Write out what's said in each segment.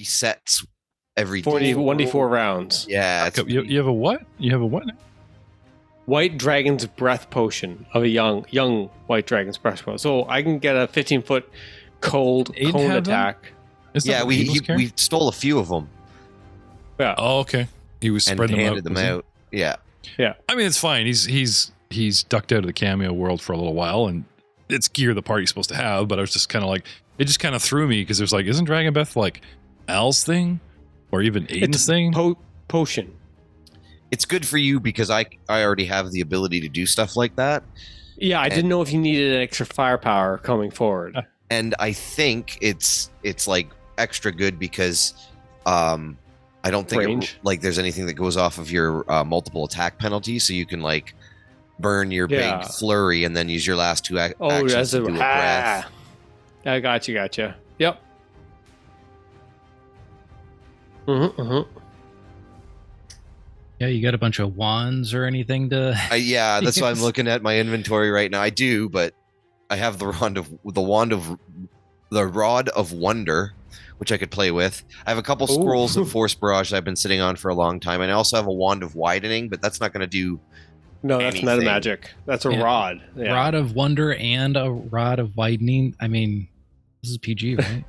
resets every 1d4 rounds. Yeah. You have a what? You have a what now? White Dragon's Breath Potion of a young White Dragon's Breath Potion. So I can get a 15-foot cold cone attack. Yeah, we stole a few of them. Yeah. Oh, okay. He was And spreading handed them out. Yeah. Yeah. I mean, it's fine. He's ducked out of the cameo world for a little while, and it's gear the party's supposed to have. But I was just kind of like, it just kind of threw me because there's like, isn't Dragon Breath like Al's thing, or even Aiden's thing? Potion. It's good for you because I already have the ability to do stuff like that. Yeah, I didn't know if you needed an extra firepower coming forward. And I think it's like extra good because I don't think like there's anything that goes off of your multiple attack penalty, so you can like burn your big flurry and then use your last two actions that's to do a breath. I gotcha. Yep. Yeah, you got a bunch of wands or anything to... yeah, that's why I'm looking at my inventory right now. I do, but I have the Rod of Wonder, which I could play with. I have a couple scrolls of Force Barrage that I've been sitting on for a long time, and I also have a Wand of Widening, but that's not going to do that's anything. meta magic. That's a rod. Yeah. Rod of Wonder and a Rod of Widening. I mean, this is PG, right?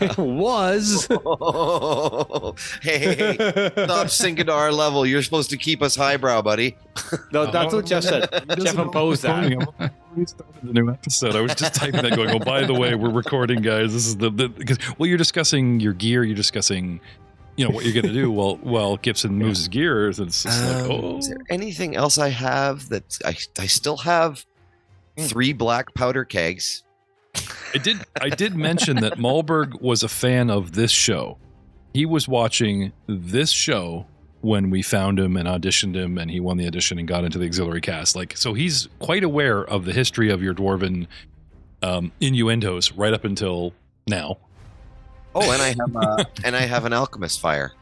It was. Hey, stop sinking to our level. You're supposed to keep us highbrow, buddy. No, that's what Jeff said. Jeff imposed that. We started the new episode. I was just typing that going, oh, by the way, we're recording, guys. This is because you're discussing your gear. You're discussing, what you're going to do while Gibson moves his gears. And it's just Is there anything else I have that I still have 3 black powder kegs. I did mention that MalBurg was a fan of this show. He was watching this show when we found him and auditioned him, and he won the audition and got into the auxiliary cast. So he's quite aware of the history of your dwarven innuendos right up until now. Oh, and I have an alchemist fire.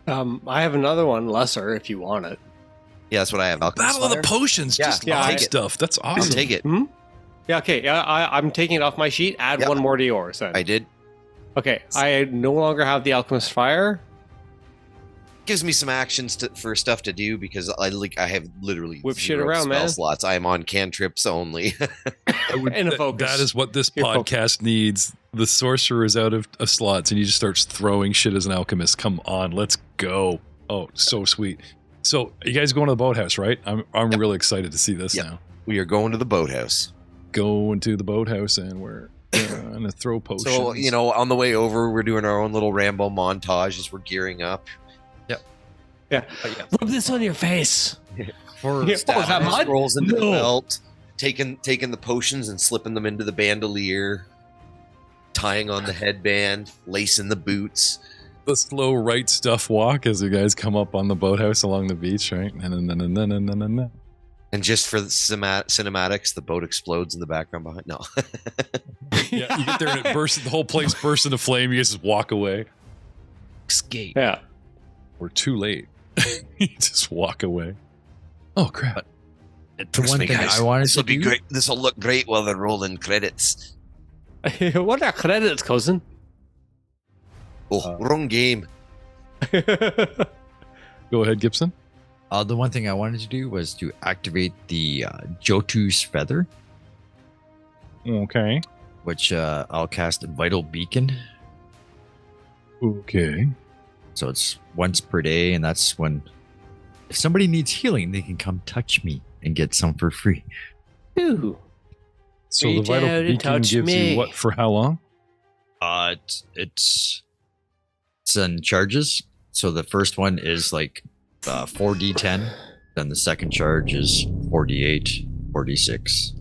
I have another one, lesser, if you want it. Yeah, that's what I have. Alchemist Battle fire. of the Potions. Just take stuff. That's awesome. I'll take it. Hmm? Yeah, okay. Yeah, I'm taking it off my sheet. Add one more to yours then. I did. Okay, I no longer have the Alchemist Fire. Gives me some actions for stuff to do because I have literally whip shit around, spell man. slots. I am on cantrips only. And a focus. That is what this podcast needs. The sorcerer is out of slots, and he just starts throwing shit as an alchemist. Come on, let's go. Oh, so sweet. So you guys going to the boathouse, right? I'm really excited to see this now. We are going to the boathouse. Going to the boathouse, and we're gonna throw potions. So on the way over, we're doing our own little Rambo montage as we're gearing up. Yeah. Rub this on your face. For scrolls into the belt, taking the potions and slipping them into the bandolier, tying on the headband, lacing the boots. The slow right stuff walk as you guys come up on the boathouse along the beach, right? And just for the cinematics, the boat explodes in the background behind. No. Yeah, you get there and it bursts. The whole place bursts into flame. You guys just walk away. Escape. Yeah. We're too late. You just walk away. Oh crap! The one thing I wanted to do. Great. This will look great while they're rolling credits. What are credits, cousin? Oh, wrong game. Go ahead, Gibson. The one thing I wanted to do was to activate the Jotu's Feather. Okay. Which I'll cast Vital Beacon. Okay. So it's once per day, and that's when if somebody needs healing, they can come touch me and get some for free. Ooh. So the Vital Beacon gives you what for how long? It's in charges. So the first one is like 4d10, then the second charge is 4d8, 4d6.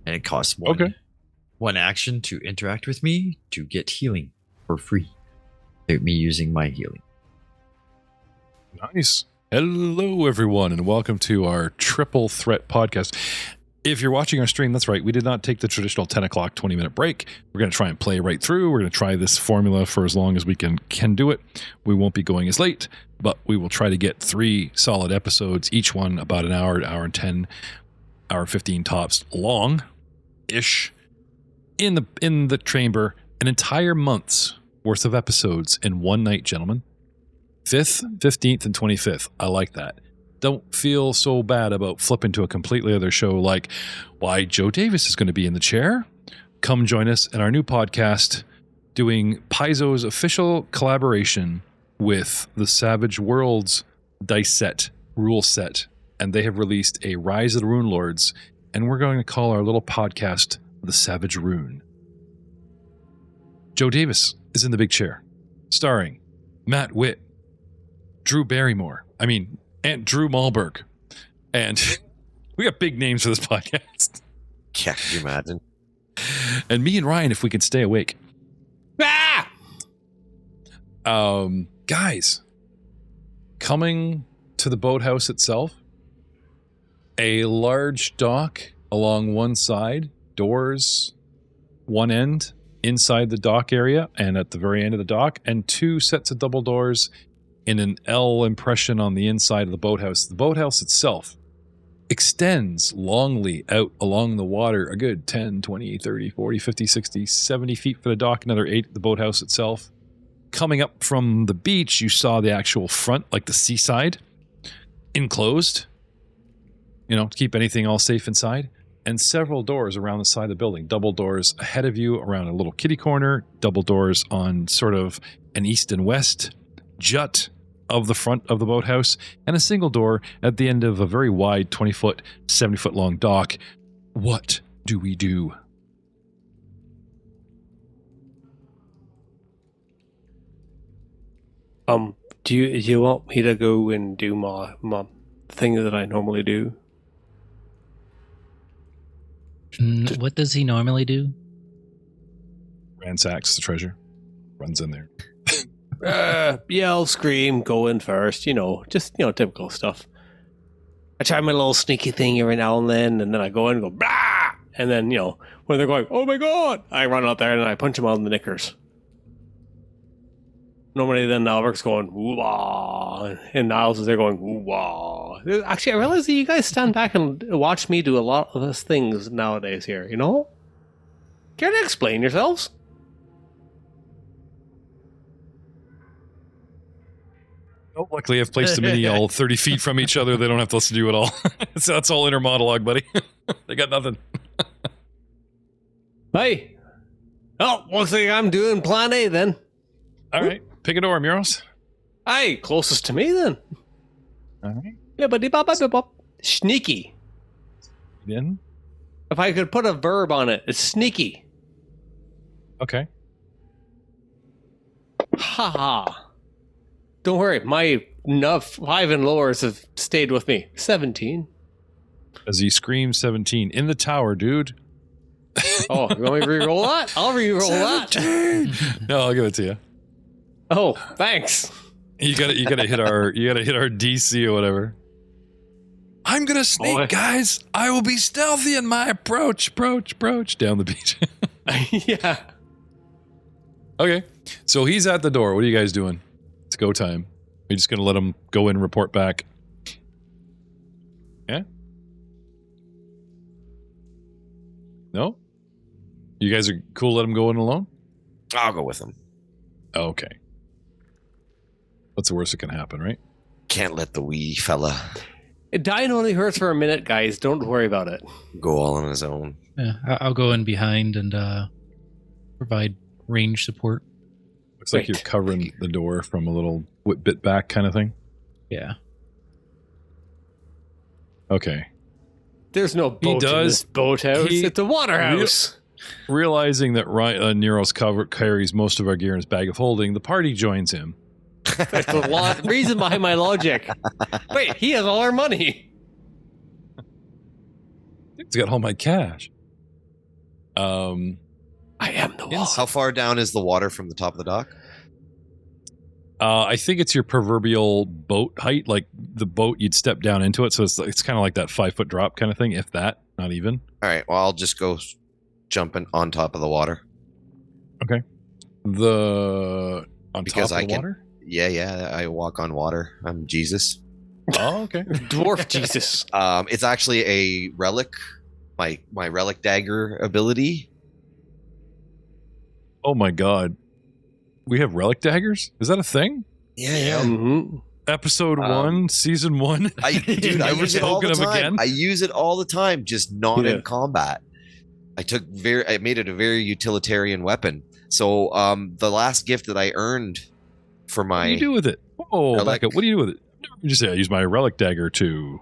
And it costs one action to interact with me to get healing for free. Me using my healing. Nice. Hello, everyone, and welcome to our Triple Threat podcast. If you're watching our stream, that's right. We did not take the traditional 10 o'clock, 20-minute break. We're going to try and play right through. We're going to try this formula for as long as we can do it. We won't be going as late, but we will try to get 3 solid episodes, each one about an hour, hour and 10, hour 15 tops long-ish in the chamber An entire month's worth of episodes in one night, gentlemen. 5th, 15th, and 25th. I like that. Don't feel so bad about flipping to a completely other show like, why, Joe Davis is going to be in the chair. Come join us in our new podcast doing PAIZO's official collaboration with the Savage Worlds dice set, rule set, and they have released a Rise of the Rune Lords, and we're going to call our little podcast The Savage Rune. Joe Davis is in the big chair, starring Matt Witt, Drew Barrymore, and Drew MalBurg. And we got big names for this podcast. Yeah, can you imagine? And me and Ryan, if we can stay awake. Ah! Guys, coming to the boathouse itself, a large dock along one side, doors one end inside the dock area and at the very end of the dock, and 2 sets of double doors in an L impression on the inside of the boathouse. The boathouse itself extends longly out along the water, a good 10, 20, 30, 40, 50, 60, 70 feet for the dock, another 8 at the boathouse itself. Coming up from the beach, you saw the actual front, like the seaside, enclosed, to keep anything all safe inside, and several doors around the side of the building. Double doors ahead of you around a little kitty corner, double doors on sort of an east and west jut of the front of the boathouse, and a single door at the end of a very wide 20-foot, 70-foot long dock. What do we do? Do you want me to go and do my thing that I normally do? What does he normally do? Ransacks the treasure. Runs in there. Yell, scream, go in first, just typical stuff. I try my little sneaky thing every now and then I go in and go, blah! And then, when they're going, oh my god, I run out there and I punch them all in the knickers. Normally then Albert's going, ooh-wah, and Niles is there going, ooh-wah. Actually, I realize that you guys stand back and watch me do a lot of those things nowadays here, Care to explain yourselves? Oh, luckily I've placed them in all 30 feet from each other. They don't have to listen to you at all. So that's all inner monologue, buddy. They got nothing. Hey. Oh, looks like I'm doing plan A then. All right. Pick a door, Muros. Hey, closest to me then. All right. Yeah, but sneaky. In. If I could put a verb on it, it's sneaky. Okay. Ha ha. Don't worry, my 5 and lowers have stayed with me. 17. As he screams 17 in the tower, dude. Oh, you want me to re-roll that? I'll re-roll that. No, I'll give it to you. Oh, thanks. You gotta hit our DC or whatever. I'm gonna sneak, guys. I will be stealthy in my approach down the beach. Yeah. Okay, so he's at the door. What are you guys doing? It's go time. Are you just gonna let him go in and report back? Yeah? No? You guys are cool let him go in alone? I'll go with him. Okay. What's the worst that can happen, right? Can't let the wee fella Dying only hurts for a minute, guys. Don't worry about it. go all on his own. Yeah, I'll go in behind and provide range support. Looks like you're covering the door from a little bit back kind of thing. Yeah. Okay. There's no boat in this boathouse. It's a water house. Realizing that Nero's carries most of our gear in his bag of holding, the party joins him. That's the reason behind my logic. Wait, he has all our money. He's got all my cash. I am the wall. How far down is the water from the top of the dock? I think it's your proverbial boat height, like the boat you'd step down into it. So it's kind of like that 5-foot drop kind of thing, if that, not even. All right. Well, I'll just go jumping on top of the water. Okay. On Because top of the water? Yeah. I walk on water. I'm Jesus. Oh, okay. Dwarf Jesus. It's actually a relic, my relic dagger ability. Oh my god. We have relic daggers? Is that a thing? Yeah. Mm-hmm. Episode 1, season 1. I use it all the time. Again? I use it all the time, just not in combat. I made it a very utilitarian weapon. So the last gift that I earned for my... What do you do with it? Oh, relic. back up. What do you do with it? You just say, I use my relic dagger to...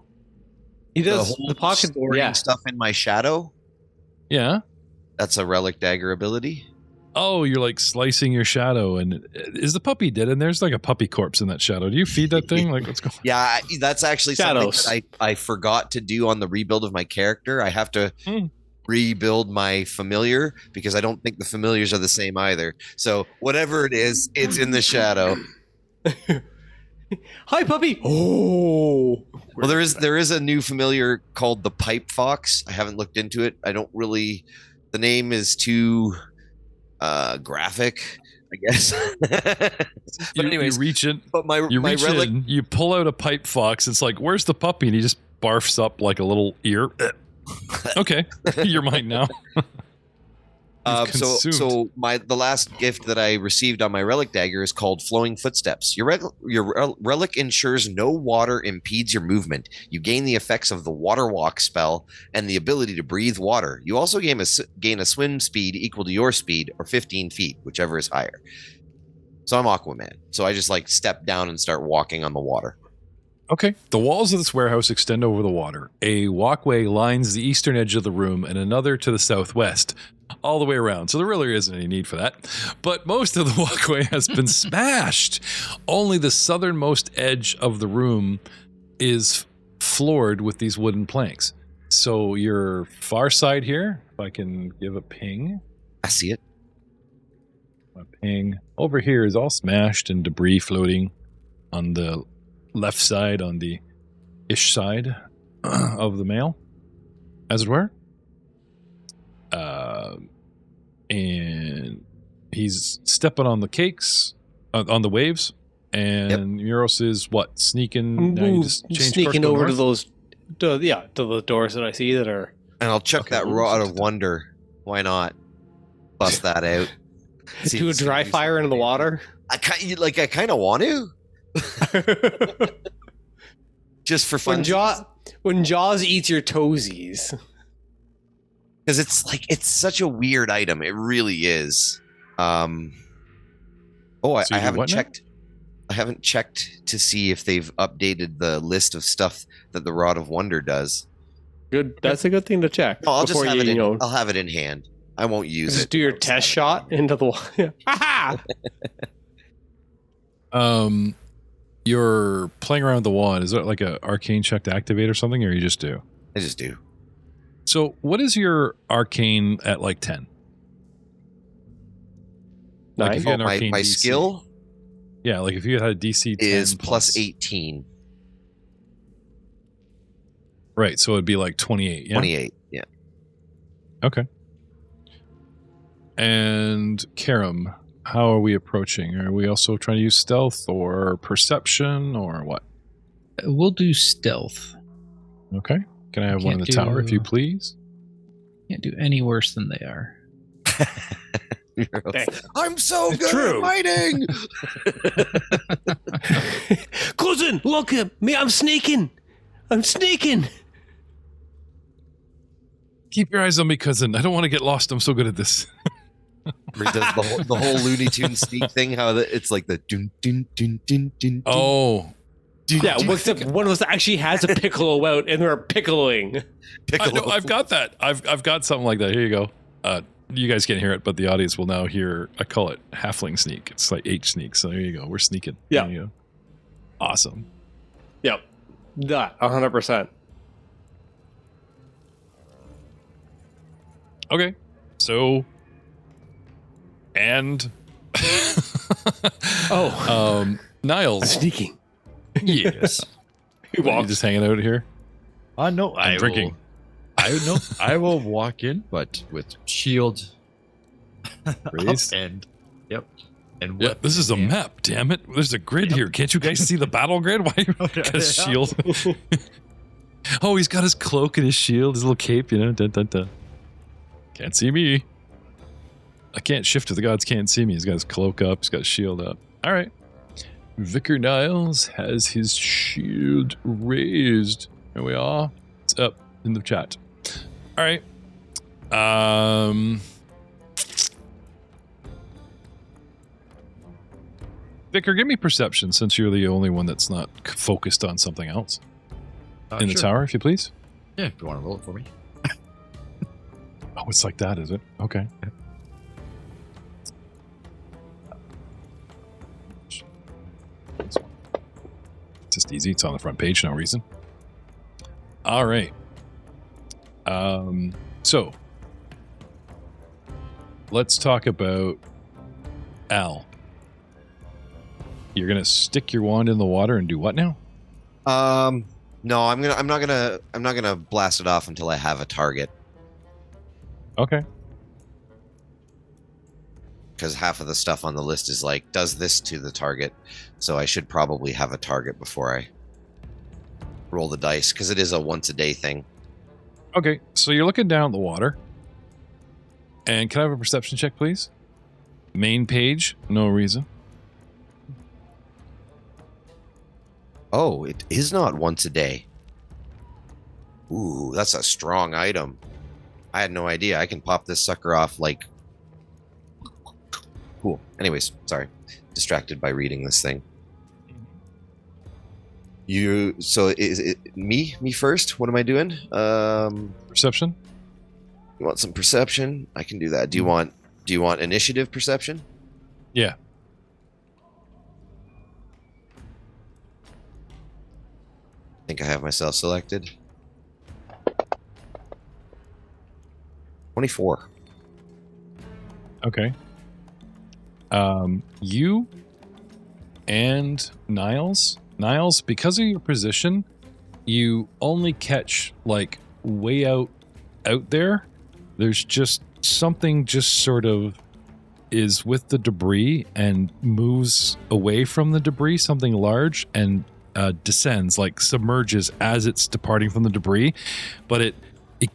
He does the pocket storing stuff in my shadow. Yeah. That's a relic dagger ability. Oh, you're like slicing your shadow, and is the puppy dead? And there's like a puppy corpse in that shadow. Do you feed that thing? Like, what's going on? Yeah, that's actually something that I forgot to do on the rebuild of my character. I have to rebuild my familiar because I don't think the familiars are the same either. So whatever it is, it's in the shadow. Hi, puppy. Oh. Well, there is a new familiar called the Pipe Fox. I haven't looked into it. I don't really. The name is too graphic, I guess. But anyways, you reach in. But my reach relic. in, you pull out a pipe fox. It's like, where's the puppy? And he just barfs up like a little ear. Okay, you're mine now. So the last gift that I received on my relic dagger is called Flowing Footsteps. Your relic ensures no water impedes your movement. You gain the effects of the Water Walk spell and the ability to breathe water. You also gain a swim speed equal to your speed, or 15 feet, whichever is higher. So I'm Aquaman. So I just like step down and start walking on the water. Okay. The walls of this warehouse extend over the water. A walkway lines the eastern edge of the room and another to the southwest, all the way around. So there really isn't any need for that. But most of the walkway has been smashed. Only the southernmost edge of the room is floored with these wooden planks. So your far side here, if I can give a ping. I see it. My ping over here is all smashed and debris floating on the left side, on the ish side of the mail, as it were. And he's stepping on the cakes, on the waves, and Muros is what? Sneaking? Now you just sneaking over to those, to the doors that I see that are... And I'll chuck that Rod of Wonder. Why not? Bust that out. Do a dry fire into the water? I kind of want to. Just for fun. When Jaws eats your toesies. Because it's such a weird item. It really is. I haven't checked. I haven't checked to see if they've updated the list of stuff that the Rod of Wonder does. Good. That's a good thing to check. No, I'll just have it. I'll have it in hand. I won't use it. Just do your test shot into the water. You're playing around with the wand. Is there like an arcane check to activate or something, or you just do? I just do. So what is your arcane at like 10? Like if you had an arcane my DC, skill? Yeah, like if you had a DC 10 is plus 18. Right, so it'd be like 28, yeah? 28, yeah. Okay. And Karam, how are we approaching? Are we also trying to use stealth or perception or what? We'll do stealth. Okay. Can I have one in the tower, if you please? Can't do any worse than they are. I'm so good at fighting! Cousin, look at me. I'm sneaking. Keep your eyes on me, cousin. I don't want to get lost. I'm so good at this. He does the whole Looney Tunes sneak thing, how it's like the dun dun dun dun dun. Oh. Yeah, except one of us actually has a piccolo out, and we're piccoloing. I've got that. I've got something like that. Here you go. You guys can't hear it, but the audience will now hear. I call it Halfling Sneak. It's like H Sneak. So there you go. We're sneaking. Yeah. There you go. Awesome. Yep. That 100%. Okay. So. And. Niles. Sneaking. Yes. You just hanging out here? No, I'm drinking. I will walk in, but with shield raised. And this is a map, damn it. There's a grid here. Can't you guys see the battle grid? Why? Because shield. Oh, he's got his cloak and his shield, his little cape, Dun, dun, dun. Can't see me. I can't shift if the gods can't see me. He's got his cloak up. He's got his shield up. All right. Vicar Niles has his shield raised. Here we are. It's up in the chat. All right. Vicar, give me perception since you're the only one that's not focused on something else. In the tower, if you please. Yeah, if you want to roll it for me. Oh, it's like that, is it? Okay. It's just easy. It's on the front page, no reason. All right. So let's talk about Al. You're gonna stick your wand in the water and do what now? No, I'm not gonna blast it off until I have a target. Okay. Because half of the stuff on the list is like, does this to the target. So I should probably have a target before I roll the dice, because it is a once a day thing. Okay, so you're looking down at the water. And can I have a perception check, please? Main page, no reason. Oh, it is not once a day. Ooh, that's a strong item. I had no idea. I can pop this sucker off like... Cool. Anyways, sorry. Distracted by reading this thing. So is it me first? What am I doing? Perception? You want some perception? I can do that. Do you want initiative perception? Yeah. I think I have myself selected. 24. Okay. You and Niles, because of your position, you only catch like way out there. There's just something just sort of is with the debris and moves away from the debris, something large, and descends, like submerges as it's departing from the debris, but it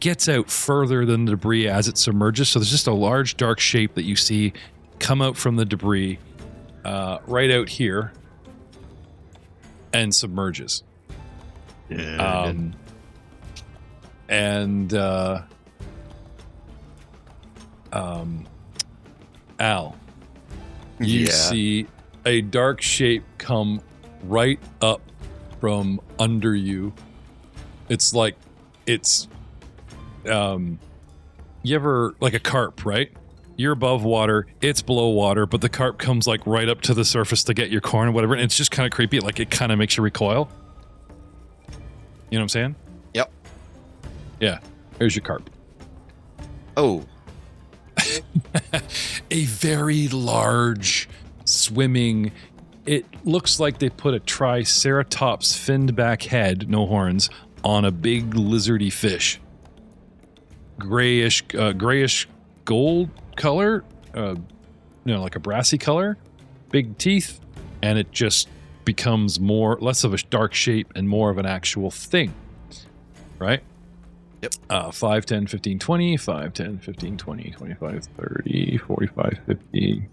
gets out further than the debris as it submerges. So there's just a large dark shape that you see come out from the debris right out here and submerges. Yeah. Al, you see a dark shape come right up from under you. It's like you ever, like a carp, right? You're above water, it's below water, but the carp comes like right up to the surface to get your corn or whatever, and it's just kind of creepy. Like it kind of makes you recoil. You know what I'm saying? Yep. Yeah. Here's your carp. Oh. A very large swimming. It looks like they put a triceratops finned back head, no horns, on a big lizardy fish. Grayish gold color, like a brassy color, big teeth, and it just becomes less of a dark shape and more of an actual thing, right? Yep. 5, 10, 15, 20, 5, 10, 15, 20, 25, 30, 45, 50.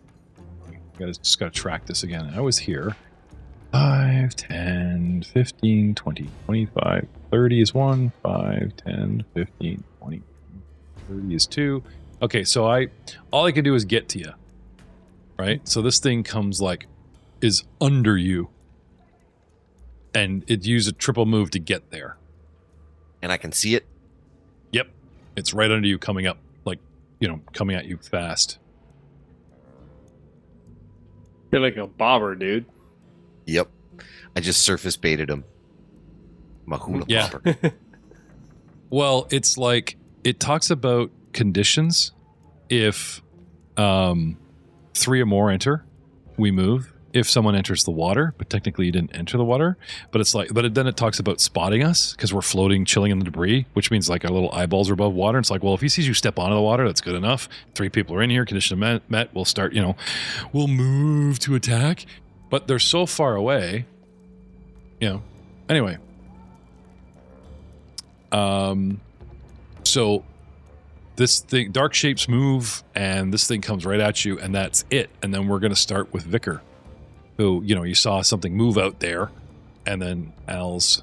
Just gotta track this again. I was here. 5, 10, 15, 20, 25, 30 is 1, 5, 10, 15, 20, 30 is 2. Okay, so all I can do is get to you, right? So this thing comes is under you, and it used a triple move to get there. And I can see it? Yep. It's right under you, coming up, coming at you fast. You're like a bobber, dude. Yep. I just surface baited him. Mahuna Yeah. bobber. Well, it's like, it talks about conditions. If 3 or more enter, we move. If someone enters the water, but technically you didn't enter the water, then it talks about spotting us because we're floating, chilling in the debris, which means like our little eyeballs are above water. It's like, well, if he sees you step onto the water, that's good enough. 3 people are in here, condition met. We'll start, we'll move to attack, but they're so far away, Anyway, so this thing, dark shapes move, and this thing comes right at you, and that's it. And then we're going to start with Vicar, who, you saw something move out there, and then Al's,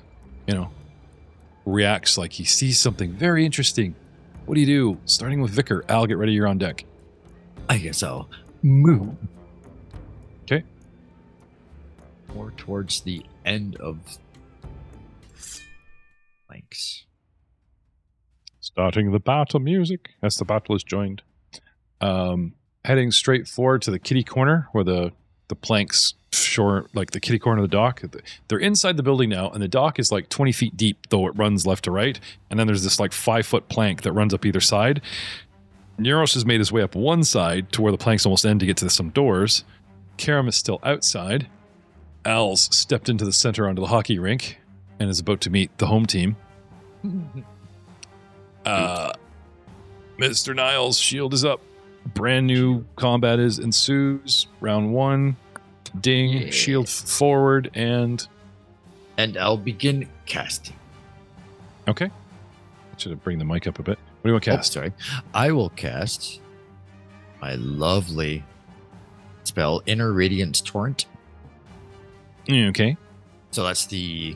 reacts like he sees something very interesting. What do you do? Starting with Vicar. Al, get ready. You're on deck. I guess I'll move. Okay. More towards the end of flanks. Starting the battle music as the battle is joined. Heading straight forward to the kitty corner where the planks shore, like the kitty corner of the dock. They're inside the building now, and the dock is like 20 feet deep, though it runs left to right. And then there's this like 5-foot plank that runs up either side. Neuros has made his way up one side to where the planks almost end to get to some doors. Karam is still outside. Al's stepped into the center onto the hockey rink and is about to meet the home team. Mr. Niles' shield is up. Brand new combat ensues. Round 1. Ding. Yeah. Shield forward and I'll begin casting. okay. I should have bring the mic up a bit. What do you want to cast? Sorry. I will cast my lovely spell, Inner Radiance Torrent. Okay. So that's the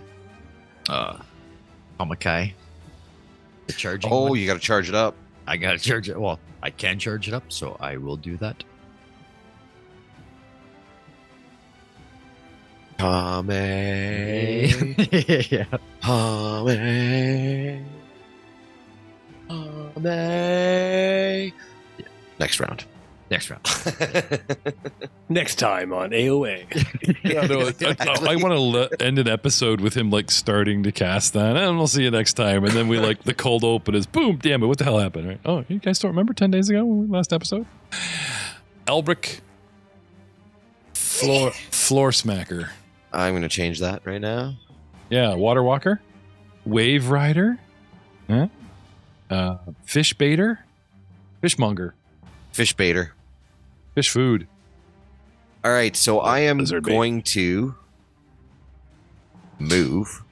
Hamakai. The charging Oh, one. you got to charge it up. I gotta charge it. Well, I can charge it up, so I will do that. Hame. Yeah. Hame. Hame. Next round. Next round. Next time on AOA. Yeah, no, I want to end an episode with him like starting to cast that, and we'll see you next time. And then we like the cold open is boom, damn it, what the hell happened? Right? Oh, you guys don't remember 10 days ago when we last episode? Elbrick, floor smacker. I'm going to change that right now. Yeah, water walker, wave rider, fish baiter, fishmonger, Fish baiter. fish food. All right, so I am Lizard bait. going to move.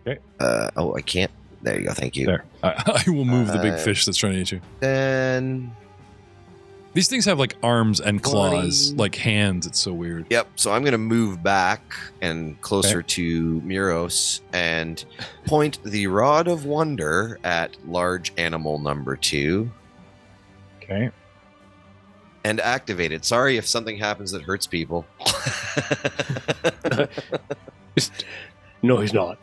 Okay. I can't. There you go. Thank you. There, I will move the big fish that's trying to eat you. Then, These things have like arms and claws, 20. like hands. It's so weird. yep. So I'm going to move back and closer to Muros and point the Rod of Wonder at large animal number 2 Okay. and activate it. Sorry if something happens that hurts people. No, he's not.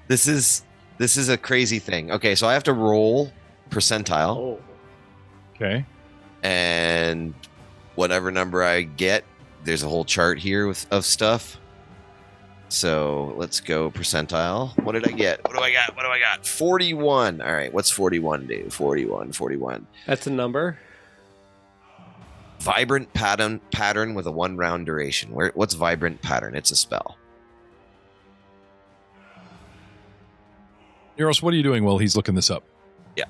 This is a crazy thing. Okay, so I have to roll percentile. Oh. Okay. And whatever number I get, there's a whole chart here of stuff. So let's go percentile. What did I get? What do I got? 41. All right, what's 41 do? 41. That's a number. Vibrant pattern with a 1 round duration. What's vibrant pattern? It's a spell. Euros, what are you doing while he's looking this up? Yeah.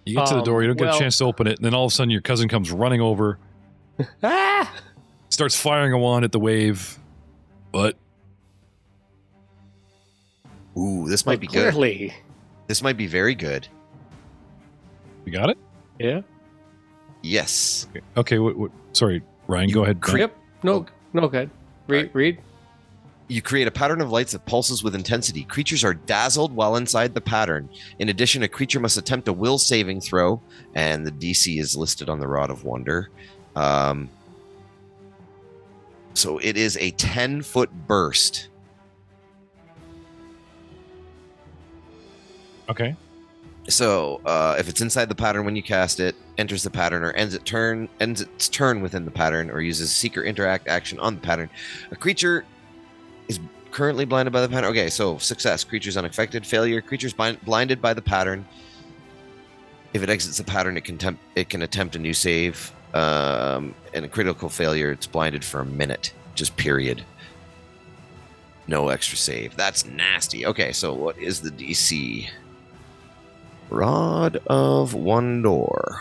You get to the door, you don't get a well- chance to open it, and then all of a sudden your cousin comes running over, Ah! starts firing a wand at the wave. But Ooh, this might be good. Clearly. This might be very good. you got it? Yeah. Yes. Okay, what sorry, Ryan, go ahead. Yep. No, good. Read. You create a pattern of lights that pulses with intensity. Creatures are dazzled while inside the pattern. In addition, a creature must attempt a will saving throw, and the DC is listed on the Rod of Wonder. So it is a 10-foot burst. Okay. So if it's inside the pattern when you cast it, enters the pattern, or ends its turn within the pattern, or uses a seek or interact action on the pattern, a creature is currently blinded by the pattern. Okay, so success. Creature's unaffected. Failure. Creature's blinded by the pattern. If it exits the pattern, it can attempt a new save. And a critical failure, it's blinded for a minute. Just period. No extra save. That's nasty. Okay, so what is the DC? Rod of Wonder.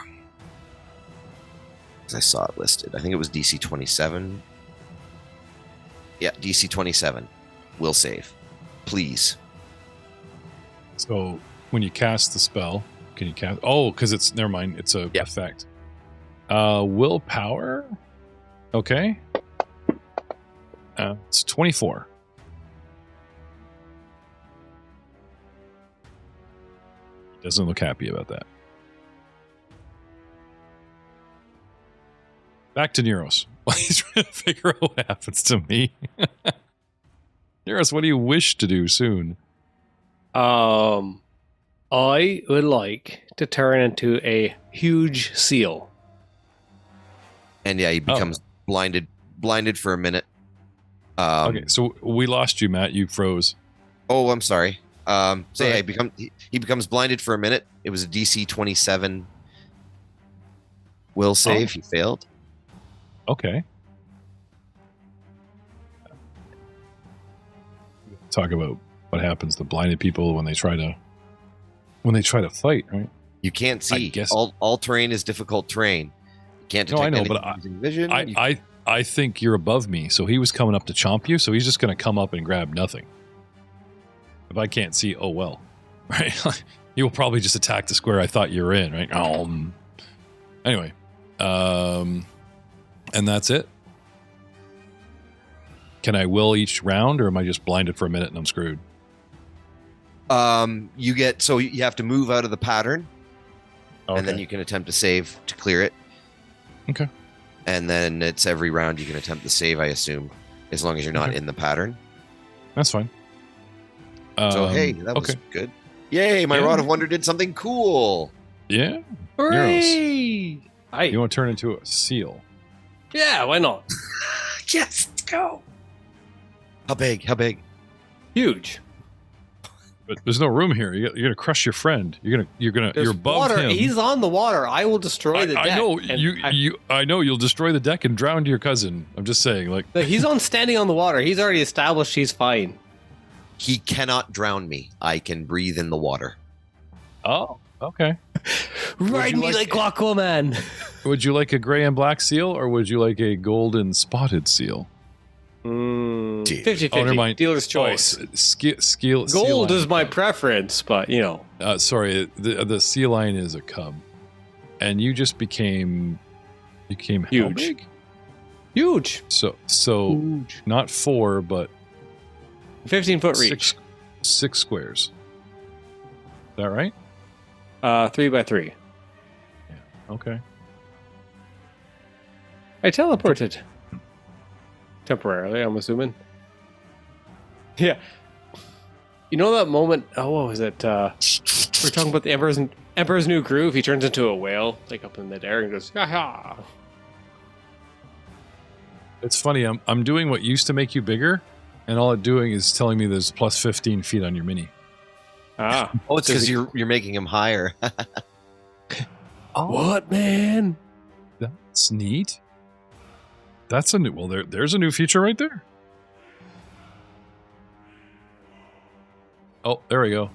Because I saw it listed. I think it was DC 27. Yeah, DC 27. Will save. Please. So when you cast the spell, can you cast? Oh, because it's never mind. It's a effect. Willpower. Okay. It's 24. Doesn't look happy about that. Back to Neros. While he's trying to figure out what happens to me. Neros, what do you wish to do soon? I would like to turn into a huge seal. And yeah, he becomes blinded for a minute. Okay, so we lost you, Matt. You froze. Oh, I'm sorry. So yeah, he becomes blinded for a minute. It was a DC 27 will save. He failed. Okay. Talk about what happens to blinded people when they try to fight, right? You can't see. I guess all terrain is difficult terrain. You can't detect anything using vision. I think you're above me, so he was coming up to chomp you, so he's just going to come up and grab nothing. If I can't see, oh well, right? He will probably just attack the square I thought you were in, right? Anyway, and that's it. Can I will each round, or am I just blinded for a minute and I'm screwed? You have to move out of the pattern, and then you can attempt to save to clear it. Okay. And then it's every round you can attempt to save, I assume, as long as you're not in the pattern. That's fine. So hey, that was good. Yay! My Rod of Wonder did something cool. Yeah. Hooray! You want to turn into a seal? Yeah, why not? Yes, let's go. How big? Huge. But there's no room here. You're gonna crush your friend. You're above water. him. He's on the water. I will destroy the deck. I know I know you'll destroy the deck and drown your cousin. I'm just saying, like he's standing on the water. He's already established he's fine. He cannot drown me. I can breathe in the water. Oh, okay. Ride me like Aquaman. Would you like a gray and black seal, or would you like a golden spotted seal? 50-50. Oh, never mind. Dealer's choice. Gold is my preference, but you know. Sorry, the sea lion is a cub, and you just became huge. How big? Huge. So huge. Not 4, but 15-foot reach. 6 squares. Is that right? 3 by 3. Yeah. Okay. I teleported. Temporarily, I'm assuming. Yeah. You know that moment? Oh, what was it? We're talking about the Emperor's New Groove. He turns into a whale, like up in midair, and goes, "Ha!" It's funny. I'm doing what used to make you bigger, and all it's doing is telling me there's plus 15 feet on your mini. Ah. Oh, it's because you're making him higher. What, man? That's neat. That's a new. Well, there's a new feature right there. Oh, there we go.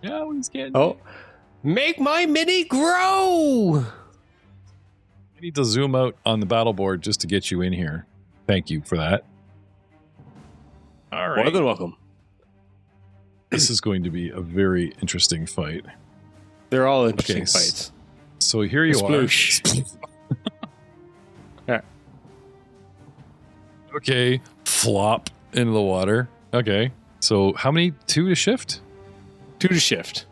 Yeah, he's getting. Oh, make my mini grow. I need to zoom out on the battle board just to get you in here. Thank you for that. All right. More than welcome. This is going to be a very interesting fight. They're all interesting fights. So here you are. Okay, flop into the water. Okay, so how many? 2 to shift? 2 to shift.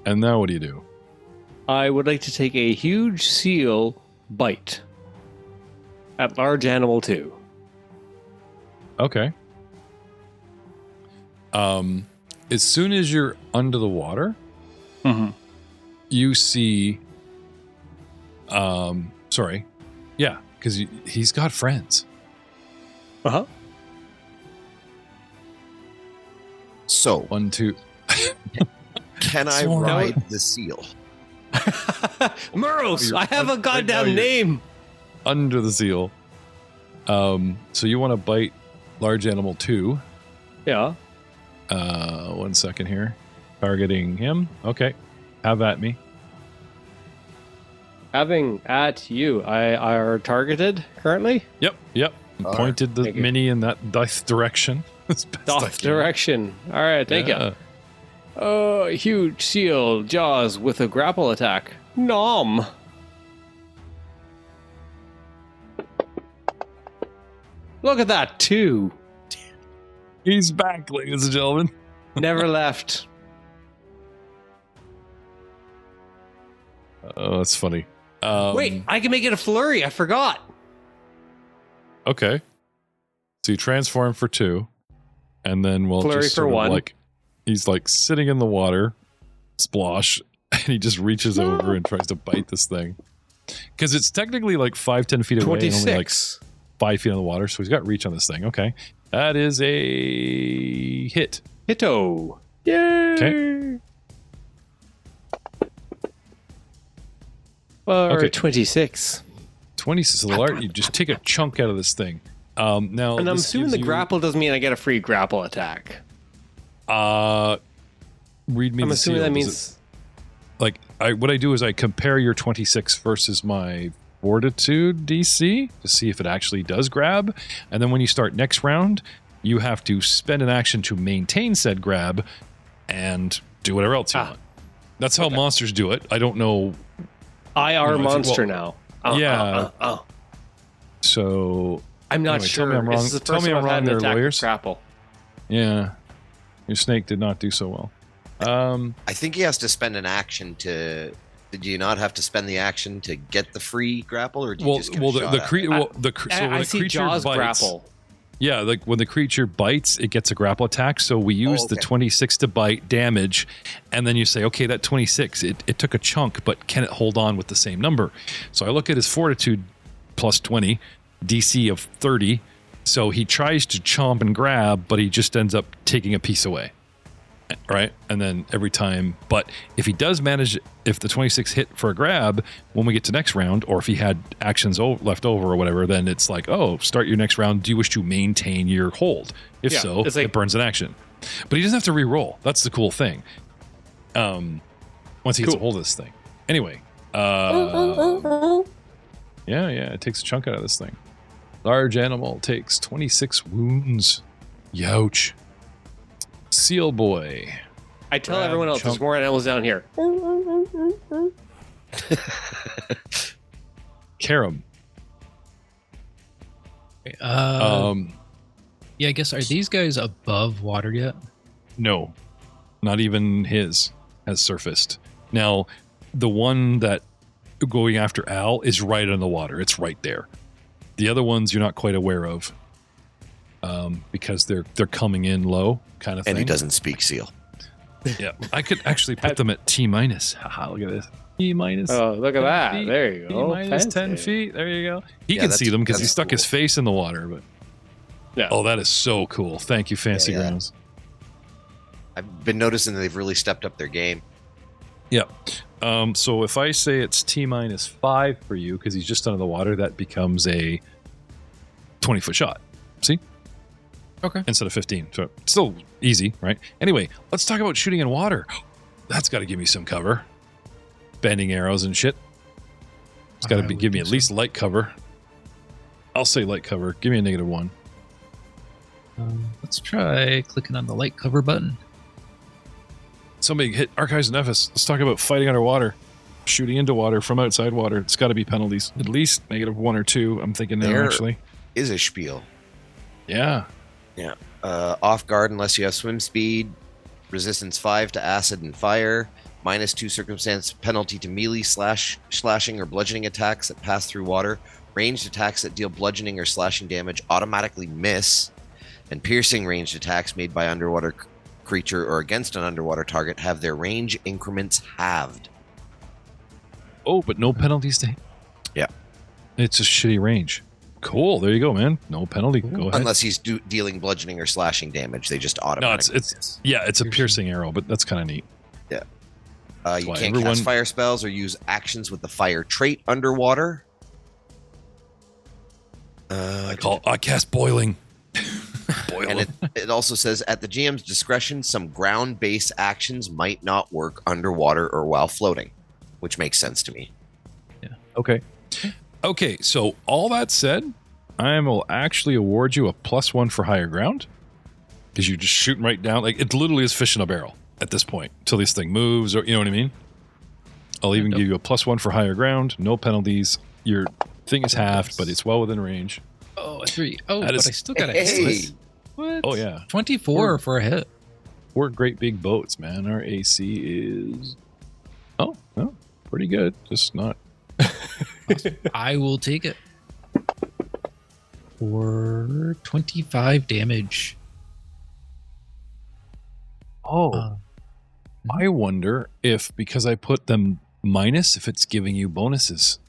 And now what do you do? I would like to take a huge seal bite at large animal 2. Okay. As soon as you're under the water, you see. Sorry, yeah, because he's got friends. Uh-huh. So 1, 2. Can I ride the seal? Muros, I have a goddamn name. Under the seal. So you want to bite large animal 2. Yeah. 1 second here. Targeting him. Okay. Have at me. Having at you. I are targeted currently? Yep. Pointed the mini in that dice direction. Dice direction. All right, thank you. Huge seal jaws with a grapple attack. Nom. Look at that, 2. He's back, ladies and gentlemen. Never left. Oh, that's funny. Wait, I can make it a flurry. I forgot. Okay. So you transform for 2, and then we'll Flurry just for sort of 1. like he's like sitting in the water, splosh, and he just reaches over and tries to bite this thing. Because it's technically like 5-10 feet away, and only like 5 feet in the water, so he's got reach on this thing. Okay. That is a hit. Hitto. Yay. Okay. Or 26. 26. So you just take a chunk out of this thing. Now, and I'm assuming the grapple doesn't mean I get a free grapple attack. Read me. I'm the assuming seal. that means what I do is I compare your 26 versus my fortitude DC to see if it actually does grab, and then when you start next round, you have to spend an action to maintain said grab and do whatever else you want. That's how monsters do it. I don't know. IR monster now. So I'm not anyway, sure. Tell me I'm wrong. This is the Tell first me time I'm I've had wrong an there, attack with lawyers. grapple. Yeah, your snake did not do so well. I think he has to spend an action to. Did you not have to spend the action to get the free grapple, or did you just get a shot at it? I see Jaws bites, grapple. Yeah, like when the creature bites, it gets a grapple attack. So we use the 26 to bite damage, and then you say, okay, that 26, it took a chunk, but can it hold on with the same number? So I look at his fortitude plus 20, DC of 30. So he tries to chomp and grab, but he just ends up taking a piece away. Right? And then every time, but if he does manage, if the 26 hit for a grab, when we get to next round, or if he had actions left over or whatever, then it's like, oh, start your next round. Do you wish to maintain your hold? If so, it burns an action. But he doesn't have to re-roll. That's the cool thing. Once he gets a hold of this thing. Anyway. Yeah, it takes a chunk out of this thing. Large animal takes 26 wounds. Youch. Seal boy. I tell everyone else there's more animals down here. Karam. Yeah, I guess, are these guys above water yet? No, not even his has surfaced. Now, the one that going after Al is right on the water. It's right there. The other ones you're not quite aware of. Because they're coming in low, kind of thing. And he doesn't speak seal. Yeah, I could actually put them at T minus. Haha, look at this. T minus. Oh, look at that. Feet. There you go. T minus 10 feet. There you go. He can see them because he stuck his face in the water. But yeah. Oh, that is so cool. Thank you, Fancy Grounds. I've been noticing that they've really stepped up their game. Yep. So if I say it's T minus 5 for you because he's just under the water, that becomes a 20-foot shot. See? Okay. Instead of 15. So it's still easy, right? Anyway, let's talk about shooting in water. That's got to give me some cover. Bending arrows and shit. It's got to give me at least light cover. I'll say light cover. Give me a -1. Let's try clicking on the light cover button. Somebody hit Archives and Nephis. Let's talk about fighting underwater. Shooting into water from outside water. It's got to be penalties. At least -1 or 2. I'm thinking now, actually. Is a spiel. Yeah. Yeah. Off guard unless you have swim speed. Resistance 5 to acid and fire. -2 circumstance penalty to melee slashing or bludgeoning attacks that pass through water. Ranged attacks that deal bludgeoning or slashing damage automatically miss. And piercing ranged attacks made by underwater creature or against an underwater target have their range increments halved. Oh, but no penalties to hit. Yeah. It's a shitty range. Cool. There you go, man. No penalty. Go ahead. Unless he's dealing bludgeoning or slashing damage, they just automatically miss. It's a piercing arrow, but that's kind of neat. Yeah. You can't cast fire spells or use actions with the fire trait underwater. I cast boiling. And it also says at the GM's discretion, some ground-based actions might not work underwater or while floating, which makes sense to me. Yeah. Okay, so all that said, I will actually award you a +1 for higher ground because you're just shooting right down. Like, it literally is fish in a barrel. at this point till this thing moves, or you know what I mean. I'll even give you a +1 for higher ground. No penalties. Your thing is halved, but it's well within range. Oh, a 3. Oh, That but is- I still got a Hey. hit. What? Oh yeah, 24 for a hit. we're great big boats, man. Our AC is pretty good. Just not. I will take it. For 25 damage. Oh, I wonder if because I put them minus, if it's giving you bonuses.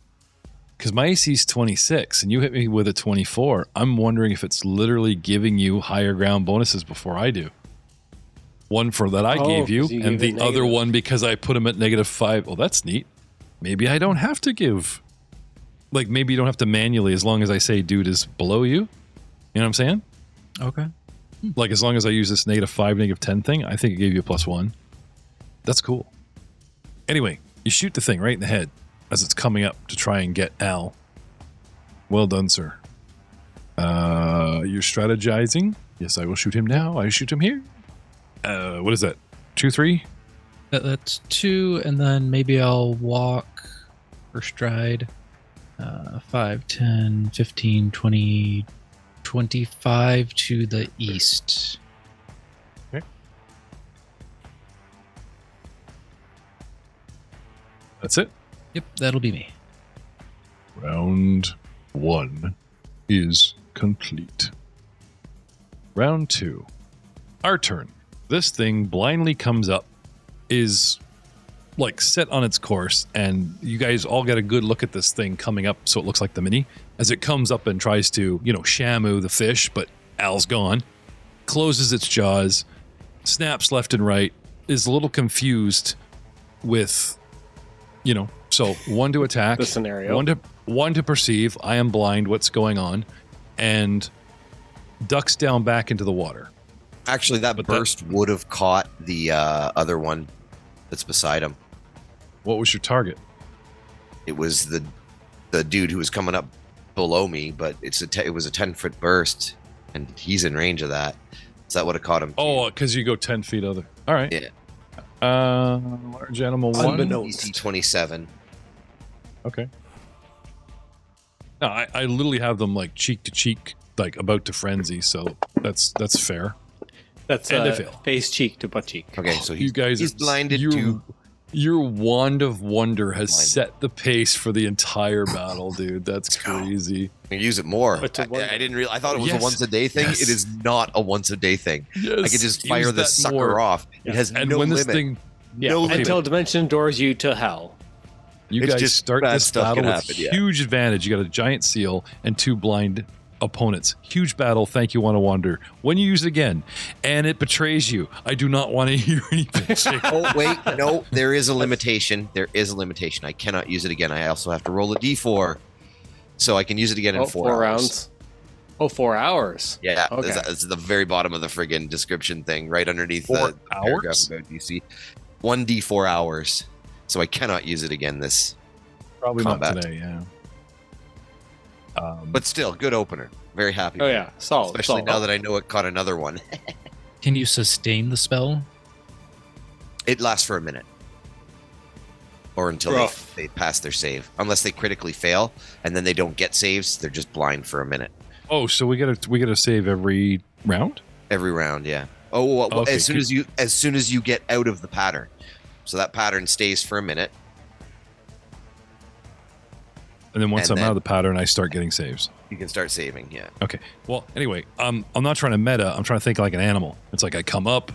Because my AC is 26 and you hit me with a 24. I'm wondering if it's literally giving you higher ground bonuses before I do. One for that I gave you, 'cause you and gave the it other negative. one because I put them at -5. Oh, that's neat. Maybe I don't have to give. Like, maybe you don't have to manually as long as I say dude is below you. You know what I'm saying? Okay. Like, as long as I use this -5, -10 thing, I think it gave you a +1. That's cool. Anyway, you shoot the thing right in the head as it's coming up to try and get Al. Well done, sir. You're strategizing. Yes, I will shoot him now. I shoot him here. What is that? 2, 3? That's 2, and then maybe I'll walk or stride. 5, 10, 15, 20, 25 to the east. That's it. Yep, that'll be me. Round 1 is complete. Round 2. Our turn. This thing blindly comes up, is like set on its course, and you guys all get a good look at this thing coming up so it looks like the mini. As it comes up and tries to, shamu the fish, but Al's gone. Closes its jaws, snaps left and right, is a little confused with, so 1 to attack. The scenario. One to perceive, I am blind, what's going on, and ducks down back into the water. Actually, that burst would have caught the other one that's beside him. What was your target? It was the dude who was coming up below me, but it was a 10-foot burst, and he's in range of that. So that would have caught him. Oh, because you go 10 feet other. All right. Yeah. Large animal 1. Unbeknownst. DC 27. Okay. No, I literally have them like cheek to cheek, like about to frenzy, so that's fair. That's And I fail. face cheek to butt cheek. Okay, so You guys, he's blinded your, too. Your wand of wonder has Blinded. set the pace for the entire battle, dude. That's Let's go. crazy. I can use it more. But to wonder. I didn't realize. I thought it was Yes. a once a day thing. Yes. It is not a once a day thing. Yes, I could just use fire that this sucker more. off. It has And no when limit. this thing, Yeah, No limit. until Dimension doors you to hell. you It's guys just start bad this stuff battle can with happen, yeah. huge advantage. You got a giant seal and 2 blind opponents. Huge battle. Thank you, Want to Wander. When you use it again, and it betrays you, I do not want to hear any bitching. Oh wait, no, there is a limitation. There is a limitation. I cannot use it again. I also have to roll a d4, so I can use it again in 4 hours. rounds. Oh, 4 hours. Yeah, Okay. that's the very bottom of the friggin' description thing, right underneath 4 the paragraph hours? about DC. 1d4 hours, so I cannot use it again this. Probably Combat. not today, yeah. But still, good opener. Very happy. Oh with it. yeah, solid. Especially solid. now that I know it caught another one. Can you sustain the spell? It lasts for a minute. Or until Rough. they pass their save. Unless they critically fail, and then they don't get saves, they're just blind for a minute. Oh, so we gotta save every round? Every round, yeah. Oh, well, Okay, as soon as you get out of the pattern. So that pattern stays for a minute. And then once And I'm out then- of the pattern, I start getting saves. You can start saving, yeah. Okay. Well, anyway, I'm not trying to meta. I'm trying to think like an animal. It's like I come up,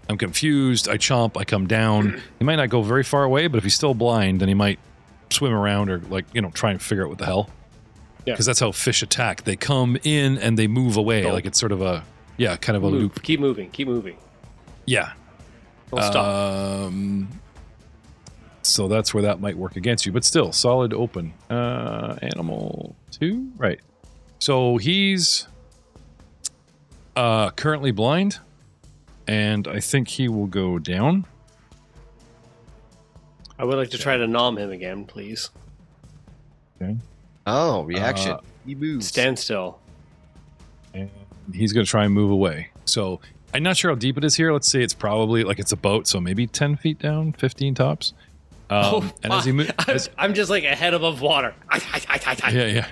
I'm confused, I chomp, I come down. He might not go very far away, but if he's still blind, then he might swim around or try and figure out what the hell. Yeah. Because that's how fish attack. They come in and they move away. Go. Like it's sort of a kind of a Move. loop. Keep moving. Keep moving. Yeah. Don't stop. So that's where that might work against you, but still solid open. Animal 2, right? So he's currently blind, and I think he will go down. I would like to try to nom him again, please. Oh, reaction. He moves. Stand still. And he's going to try and move away. So I'm not sure how deep it is here. Let's say it's probably like it's a boat, so maybe 10 feet down, 15 tops. And as he I'm just like a head above water. Yeah.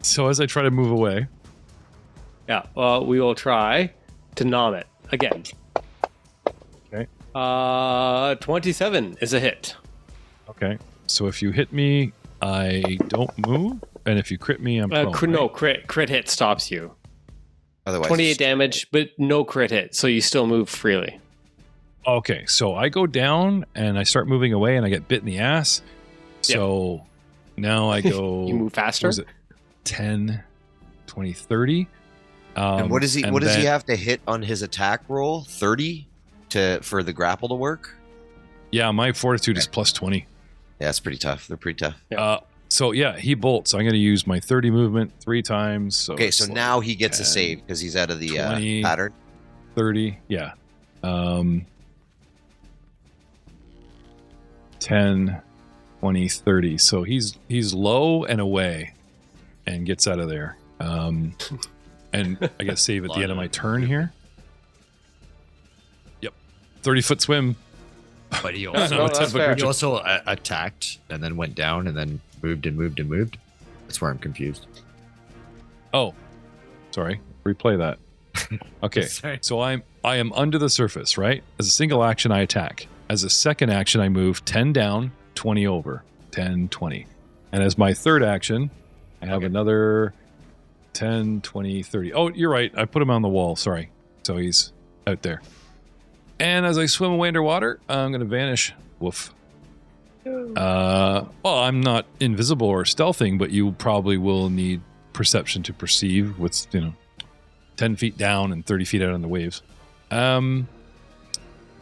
So as I try to move away. Yeah, well, we will try to nom it again. Okay. 27 is a hit. Okay. So if you hit me, I don't move. And if you crit me, I'm prone, no, crit hit stops you. Otherwise, 28 damage, but no crit hit, so you still move freely. Okay, so I go down and I start moving away and I get bit in the ass. So now I go... You move faster? What is it? 10, 20, 30. And what does he have to hit on his attack roll? 30 for the grapple to work? Yeah, my fortitude is plus 20. Yeah, that's pretty tough. They're pretty tough. Yeah. So yeah, he bolts. So I'm going to use my 30 movement 3 times. So okay, so now he gets 10, a save because he's out of the 20, pattern. 30, yeah. 10, 20, 30. So he's low and away and gets out of there. And I get save at the end of my turn here. Yep. 30-foot swim. But he also attacked and then went down and then moved and moved and moved. That's where I'm confused. Oh, sorry. Replay that. Okay. So I am under the surface, right? As a single action, I attack. As a second action, I move 10 down, 20 over. 10, 20. And as my third action, I have another 10, 20, 30. Oh, you're right. I put him on the wall. Sorry. So he's out there. And as I swim away underwater, I'm going to vanish. Woof. Well, I'm not invisible or stealthing, but you probably will need perception to perceive what's, 10 feet down and 30 feet out on the waves. And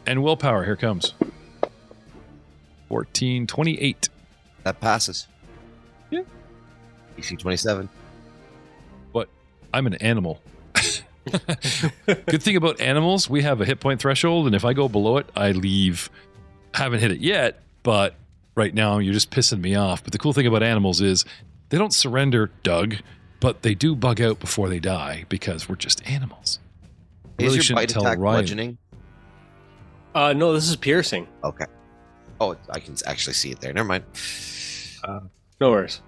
willpower, here comes. 14, 28. That passes. Yeah. DC 27. But I'm an animal. Good thing about animals, we have a hit point threshold, and if I go below it, I leave. Haven't hit it yet, but right now you're just pissing me off. But the cool thing about animals is they don't surrender, Doug, but they do bug out before they die because we're just animals. Is your bite attack bludgeoning? No, this is piercing. Okay. Oh, I can actually see it there. Never mind. No worries.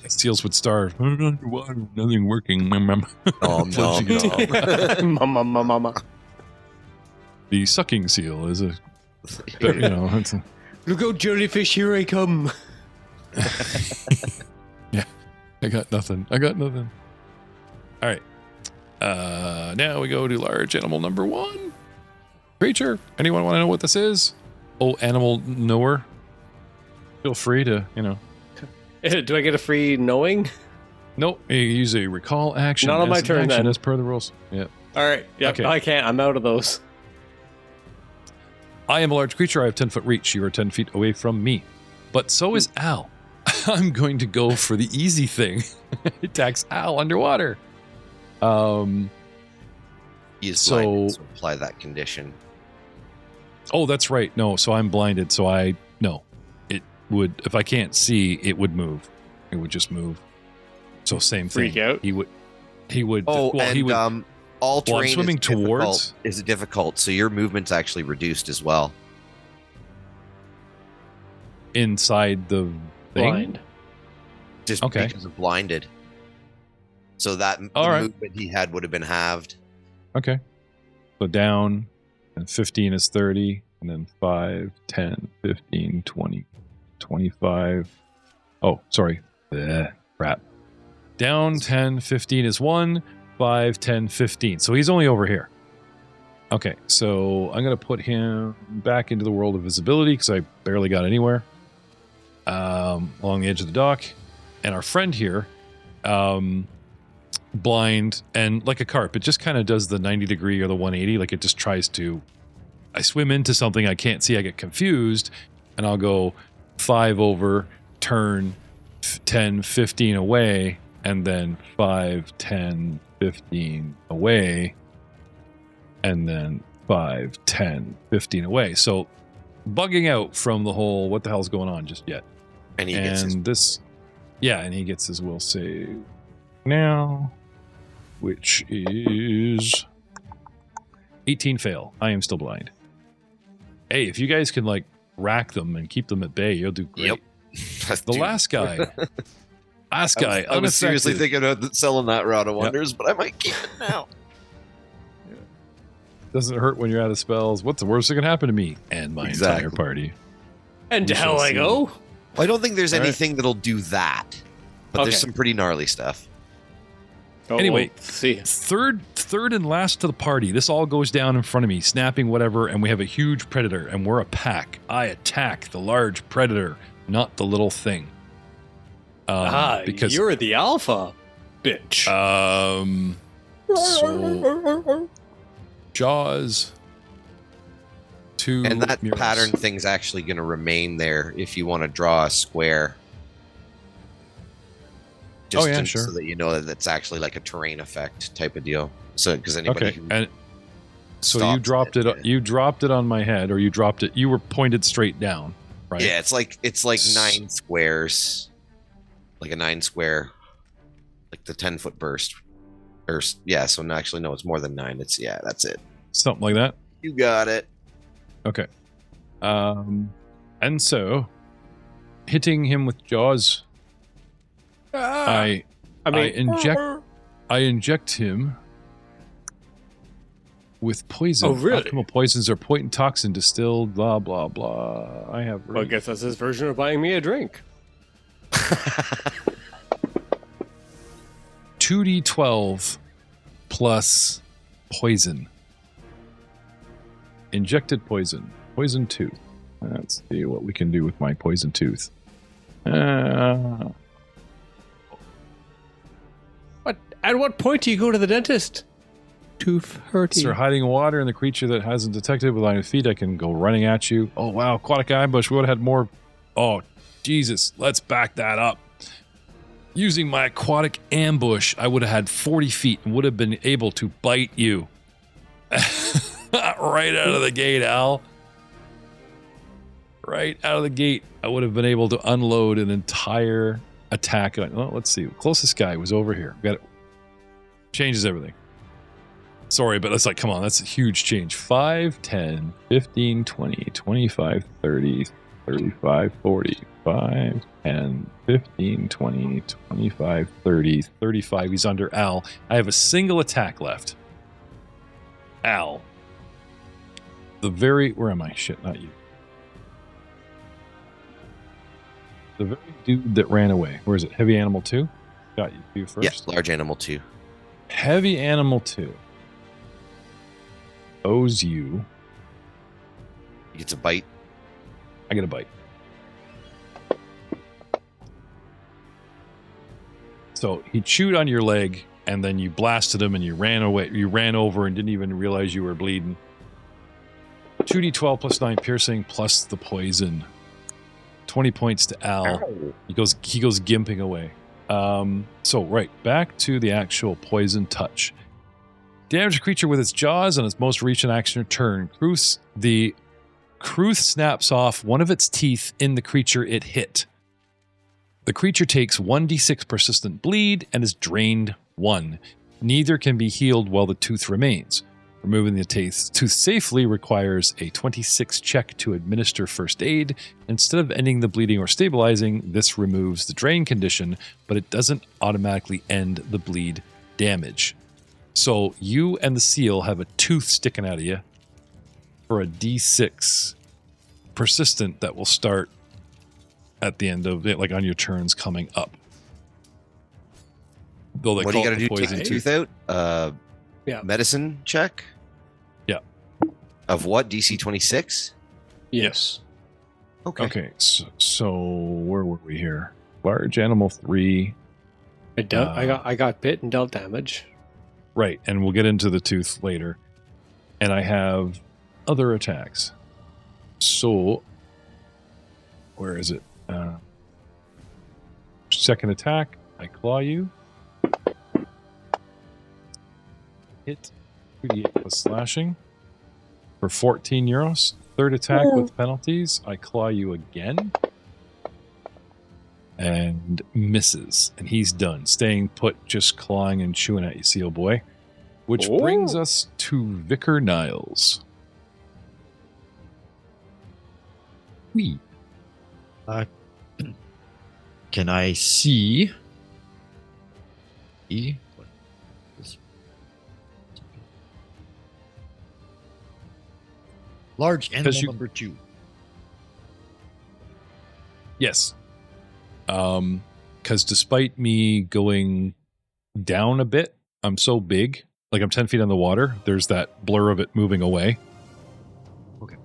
Seals would starve. Nothing working. Oh, no. Mama. The sucking seal is a... It's a Look out, jellyfish, here I come. Yeah, I got nothing. All right. Now we go to large animal number 1. Creature. Anyone want to know what this is? Oh, animal knower. Feel free to, Do I get a free knowing? Nope. You use a recall action. Not on my turn, then. As per the rules. Yeah. All right. Yeah. Okay. I can't. I'm out of those. I am a large creature. I have 10-foot reach. You are 10 feet away from me. But so is Al. I'm going to go for the easy thing. Attacks Al underwater. He is blinded, so apply that condition. Oh, that's right. No, so I'm blinded. So it would, if I can't see, it would move. It would just move. So same thing. Freak out. He would. Oh, well, and he would. All terrain swimming is difficult, so your movement's actually reduced as well. Inside the thing? Blind. Just because of blinded. So that movement he had would have been halved. Okay. So down, and 15 is 30, and then 5, 10, 15, 20, 25. Oh, sorry. Crap. Down 10, 15 is 1, 5, 10, 15. So he's only over here. Okay, so I'm going to put him back into the world of visibility because I barely got anywhere. Along the edge of the dock. And our friend here, blind and like a carp, it just kind of does the 90 degree or the 180. Like it just tries to, I swim into something I can't see, I get confused, and I'll go 5 over, turn 10, 15 away, and then 5, 10, 15 away, and then 5, 10, 15 away. So bugging out from the whole what the hell's going on just yet. And he gets his... and he gets his will save now. which is 18 fail. I am still blind. Hey, if you guys can like rack them and keep them at bay, you'll do great. Yep. The last guy. I was seriously thinking about selling that Rod of Wonders, but I might keep it now. Doesn't hurt when you're out of spells. What's the worst that can happen to me and my entire party? And to hell I go. Well, I don't think there's anything that'll do that, but there's some pretty gnarly stuff. Oh, anyway, let's see. Third and last to the party. This all goes down in front of me, snapping whatever, and we have a huge predator, and we're a pack. I attack the large predator, not the little thing. Because you're the alpha, bitch. So Jaws. And that mirrors. pattern thing's actually going to remain there if you want to draw a square. Just sure. So that you know that it's actually like a terrain effect type of deal. So because anybody who and so you dropped it. You dropped it on my head, or you dropped it. You were pointed straight down, right? Yeah, it's like 9 squares, like a 9 square, like the 10-foot burst. Or yeah, so actually no, it's more than 9. It's that's it. Something like that. You got it. Okay. And so hitting him with Jaws, I inject him with poison. Oh, really? Alchemical poisons are potent toxin distilled, blah, blah, blah. I have... Well, I guess that's his version of buying me a drink. 2d12 plus poison. Injected poison. Poison tooth. Let's see what we can do with my poison tooth. At what point do you go to the dentist? Tooth hurting. Sir, hiding water and the creature that hasn't detected with line of feet, I can go running at you. Oh, wow. Aquatic ambush. We would have had more. Oh, Jesus. Let's back that up. Using my aquatic ambush, I would have had 40 feet and would have been able to bite you. Right out of the gate, Al. Right out of the gate, I would have been able to unload an entire attack. Well, let's see. The closest guy was over here. Got it. Changes everything. Sorry, but that's like, come on, that's a huge change. 5, 10, 15, 20, 25, 30, 35, 40, 5, 10, 15, 20, 25, 30, 35. He's under Al. I have a single attack left. Al. Where am I? Shit, not you. The very dude that ran away. Where is it? Heavy Animal 2? Got you first. Yeah, Large Animal 2. Heavy Animal 2 owes you. He gets a bite. I get a bite. So he chewed on your leg, and then you blasted him, and you ran away. You ran over and didn't even realize you were bleeding. 2d12 plus 9 piercing plus the poison. 20 points to Al. Ow. He goes gimping away. So right, back to the actual poison touch. Damage a creature with its jaws on its most recent action or turn. The Kruth snaps off one of its teeth in the creature it hit. The creature takes 1d6 persistent bleed and is drained 1. Neither can be healed while the tooth remains. Removing the tooth safely requires a 26 check to administer first aid. Instead of ending the bleeding or stabilizing, this removes the drain condition, but it doesn't automatically end the bleed damage. So you and the seal have a tooth sticking out of you for a d6 persistent that will start at the end of it, like on your turns coming up. What do you got to do to take the tooth out? Yeah. Medicine check? Yeah. Of what? DC 26? Yes. Okay. So where were we here? Large Animal 3. I got bit and dealt damage. Right, and we'll get into the tooth later. And I have other attacks. So, where is it? Second attack, I claw you. Hit 2d8 plus slashing for 14 euros. Third attack with penalties, I claw you again. and misses. And he's done, staying put, just clawing and chewing at you, seal boy. Which brings us to Vicar Niles. Can I see? Large animal number 2. Yes. Because despite me going down a bit, I'm so big, like I'm 10 feet on the water, there's that blur of it moving away. Okay.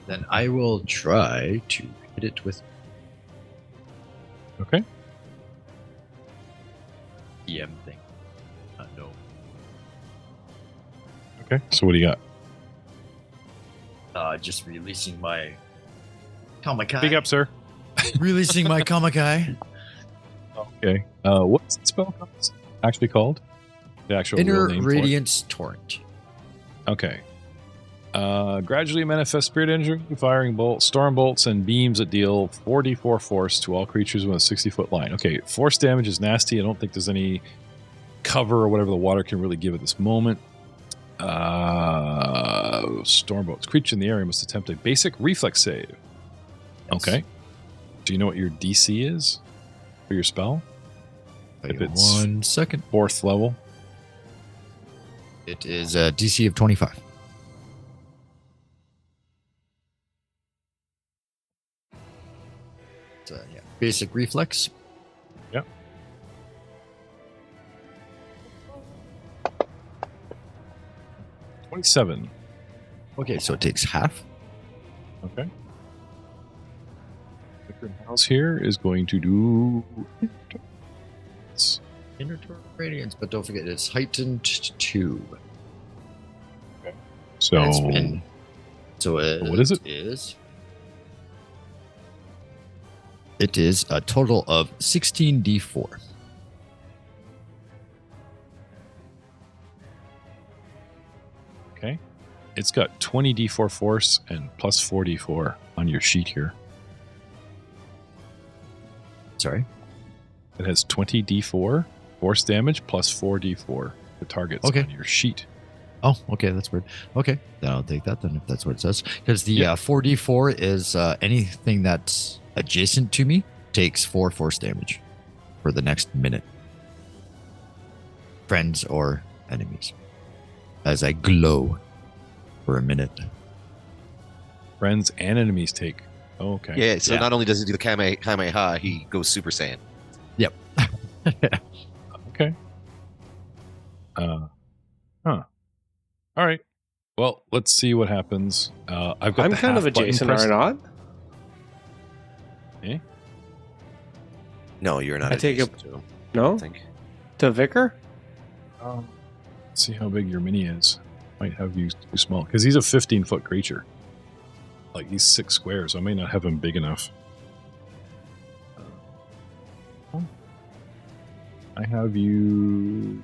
Then I will try to hit it with... Okay. EM thing. No. Okay, so what do you got? Just releasing my Kamakai. Big up, sir. Releasing my Kamakai. Okay. What's the spell actually called? The actual Inner real name Radiance Torrent. Okay. Gradually manifest spirit injury, firing bolts, storm bolts, and beams that deal 4d4 force to all creatures within a 60-foot line. Okay, force damage is nasty. I don't think there's any cover or whatever the water can really give at this moment. Storm bolts. Creature in the area must attempt a basic reflex save. Yes. Okay. Do you know what your DC is for your spell? If it's 1 second. 4th level. It is a DC of 25. Yeah, basic reflex. Yep. $27. Okay, so it takes half. Okay. Vicar Niles here is going to do Inner Radiance, but don't forget it's heightened 2. Okay. So what is it? It is a total of 16d4. Okay. It's got 20d4 force and plus 4d4 on your sheet here. Sorry? It has 20d4 force damage plus 4d4 for targets on your sheet. Oh, okay, that's weird. Okay, then I'll take that then if that's what it says. Because the 4d4 is anything that's adjacent to me takes 4 force damage for the next minute. Friends or enemies. As I glow for a minute. Friends and enemies take. Oh, okay. Yeah, so not only does he do the Kamehameha, he goes Super Saiyan. Yep. Okay. All right. Well, let's see what happens. I've got. I'm kind of adjacent, are I not? Eh? No, you're not. I take adjacent to him, No. I think. To Vicar? Let's see how big your mini is. Might have you too small because he's a 15-foot creature. Like he's 6 squares. I may not have him big enough. I have you.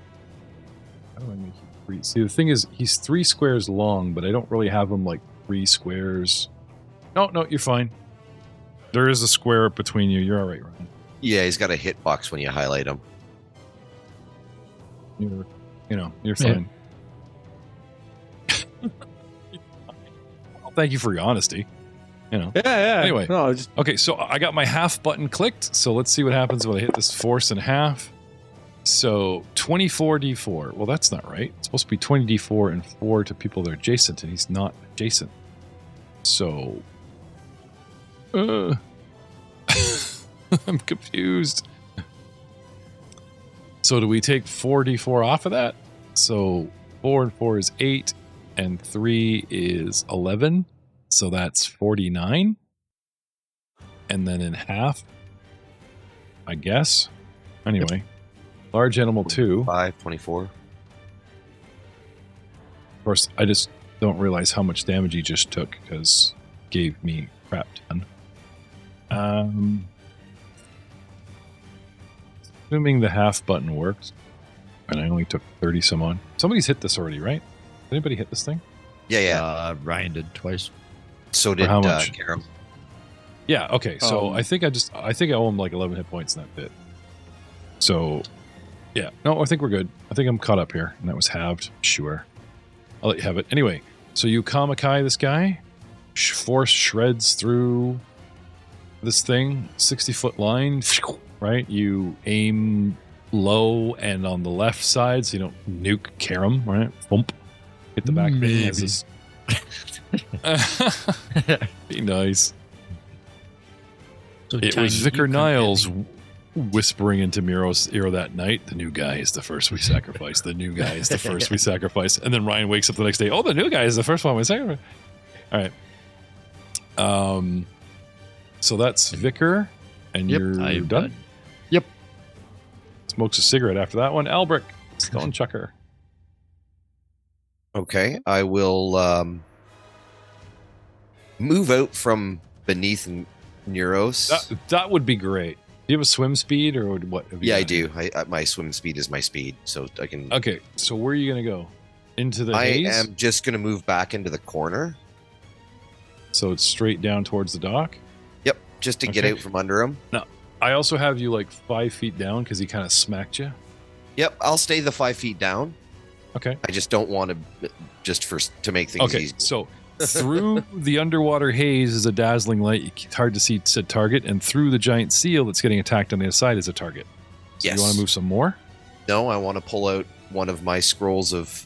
How do I make you 3? See, the thing is, he's 3 squares long, but I don't really have him like 3 squares. No, you're fine. There is a square between you. You're all right, Ryan. Yeah, he's got a hitbox when you highlight him. You're fine. Well, thank you for your honesty. Yeah. Anyway. No, Okay, so I got my half button clicked. So let's see what happens when I hit this force in half. So 24d4. Well, that's not right. It's supposed to be 20d4 and 4 to people that are adjacent, and he's not adjacent. So I'm confused. So do we take 4d4 off of that? So 4 and 4 is 8, and 3 is 11. So that's 49. And then in half, I guess. Anyway, large animal 2. 24. Of course, I just don't realize how much damage he just took because it gave me crap ton. Assuming the half button works, and I only took 30 some on. Somebody's hit this already, right? Anybody hit this thing? Yeah. Ryan did twice. So did how much? Karam. Yeah. Okay. So I think I owe him like 11 hit points in that bit. So, yeah. No, I think we're good. I think I'm caught up here, and that was halved. Sure. I'll let you have it. Anyway, so you Kamakai this guy, force shreds through this thing, 60-foot line, right? You aim low and on the left side so you don't nuke Karam, right? Bump. Hit the back. Maybe. Be nice. So It Tiny, was Vicar you Niles come whispering into Miro's ear that night, the new guy is the first we sacrifice. The new guy is the first we sacrifice. And then Ryan wakes up the next day, oh, the new guy is the first one we sacrifice. All right. So that's Vicar, and you're done? Yep. Smokes a cigarette after that one. Albrecht, Stone Chucker. Okay, I will move out from beneath Neuros. That would be great. Do you have a swim speed or what? Yeah, I do. My swim speed is my speed, so I can. Okay, so where are you going to go? Into the I haze? am just going to move back into the corner. So it's straight down towards the dock? Yep, just to get out from under him. No, I also have you like 5 feet down because he kind of smacked you. Yep, I'll stay the 5 feet down. Okay. I just don't want to, to make things easy. So through the underwater haze is a dazzling light. It's hard to see said target, and through the giant seal that's getting attacked on the other side is a target. So Yes. You want to move some more? No, I want to pull out one of my scrolls of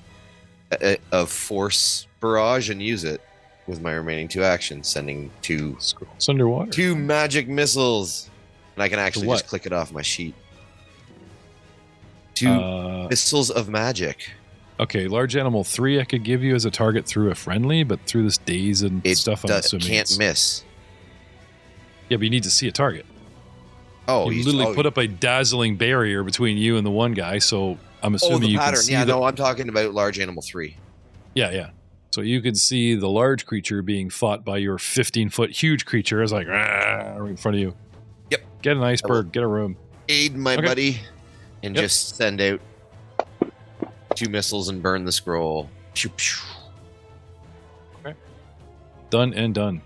force barrage and use it with my remaining 2 actions, sending Scrolls underwater. 2 magic missiles, and I can actually what? just click it off my sheet. 2 missiles of magic. Okay, large animal 3 I could give you as a target through a friendly, but through this daze and stuff, I'm assuming can't miss. Yeah, but you need to see a target. Oh, you literally put up a dazzling barrier between you and the one guy, so I'm assuming the you pattern. can see No, I'm talking about large animal 3. Yeah. So you could see the large creature being fought by your 15-foot huge creature as like right in front of you. Yep. Get an iceberg, get a room. Aid my buddy, and just send out 2 missiles and burn the scroll. Okay. Done and done.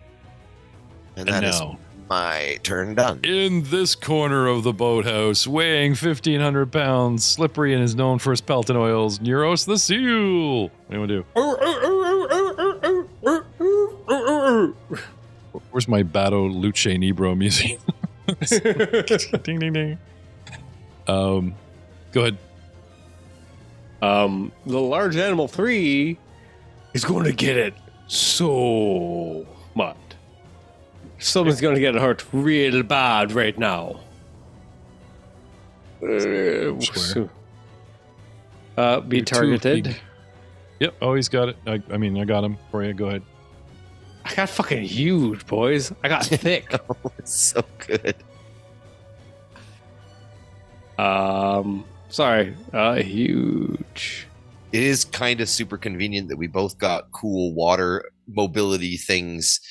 And that is now, my turn done. in this corner of the boathouse, weighing 1,500 pounds, slippery and is known for his pelton oils, Neuros the Seal. What do you want to do? Where's my Batto Luce Nebro music? Ding, ding, ding. Go ahead. The large animal 3 is going to get it so much. Someone's going to get hurt real bad right now. Be targeted. Yep. Oh, he's got it. I got him for you. Go ahead. I got fucking huge, boys. I got thick. It's so good. Sorry. Huge. It is kind of super convenient that we both got cool water mobility things,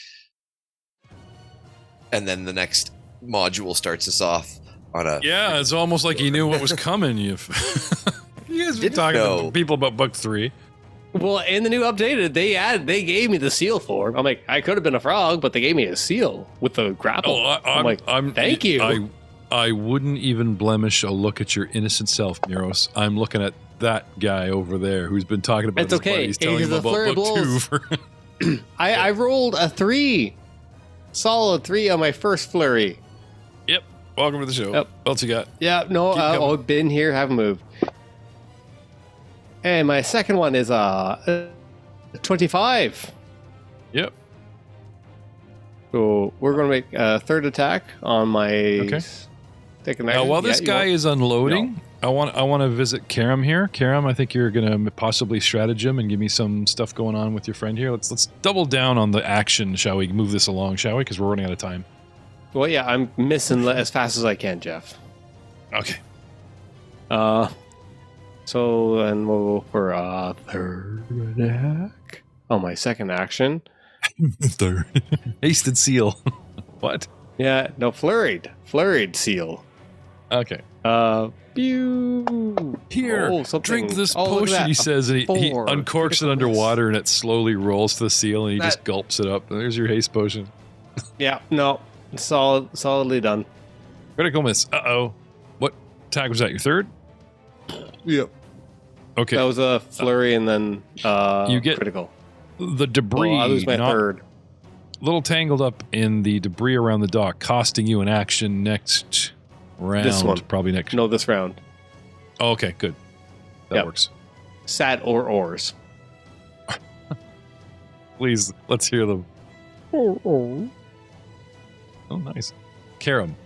and then the next module starts us off on a. Yeah, it's almost like he knew what was coming. You guys been talking to people about book 3. Well, in the new updated, they gave me the seal form. I'm like, I could have been a frog, but they gave me a seal with the grapple. Oh, I'm thank you. I wouldn't even blemish a look at your innocent self, Neuros. I'm looking at that guy over there who's been talking about. It's okay. He's telling him about book 2. I rolled a 3, solid 3 on my first flurry. Yep. Welcome to the show. Yep. What else you got? Yeah. No. Been here, haven't moved. And my second one is 25. Yep. So we're going to make a third attack on my second action. Now, while this guy is unloading, I want to visit Karam here. Karam, I think you're going to possibly stratagem and give me some stuff going on with your friend here. Let's double down on the action, shall we? Move this along, shall we? Because we're running out of time. Well, yeah, I'm missing as fast as I can, Jeff. Okay. So then we'll go for a third attack on my second action. Third. Hasted seal. What? Yeah, no, flurried seal. Okay. Pew. Here, drink this potion, he says, and he uncorks it underwater, and it slowly rolls to the seal, and he just gulps it up. And there's your haste potion. Yeah, no. Solidly done. Critical miss. Uh-oh. What attack was that? Your third? Yep. Okay. That was a flurry and then you get critical. The debris. I lose my third. A little tangled up in the debris around the dock, costing you an action next round. This one. Probably next. No, this round. Oh, okay, good. That works. Sat or oars. Please, let's hear them. Oh, nice. Karam.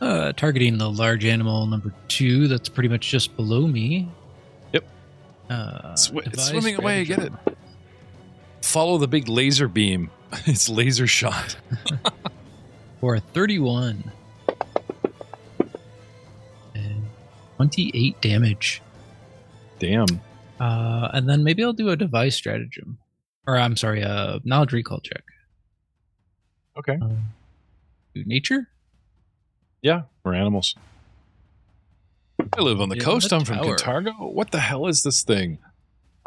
Targeting the large animal number 2 that's pretty much just below me. Yep. It's swimming away, get it. Follow the big laser beam. It's laser shot. For 31. And 28 damage. Damn. And then maybe I'll do a device stratagem. Or I'm sorry, a knowledge recall check. Okay. Do nature? Yeah, we're animals. I live on the coast. I'm from tower. Cantargo. What the hell is this thing?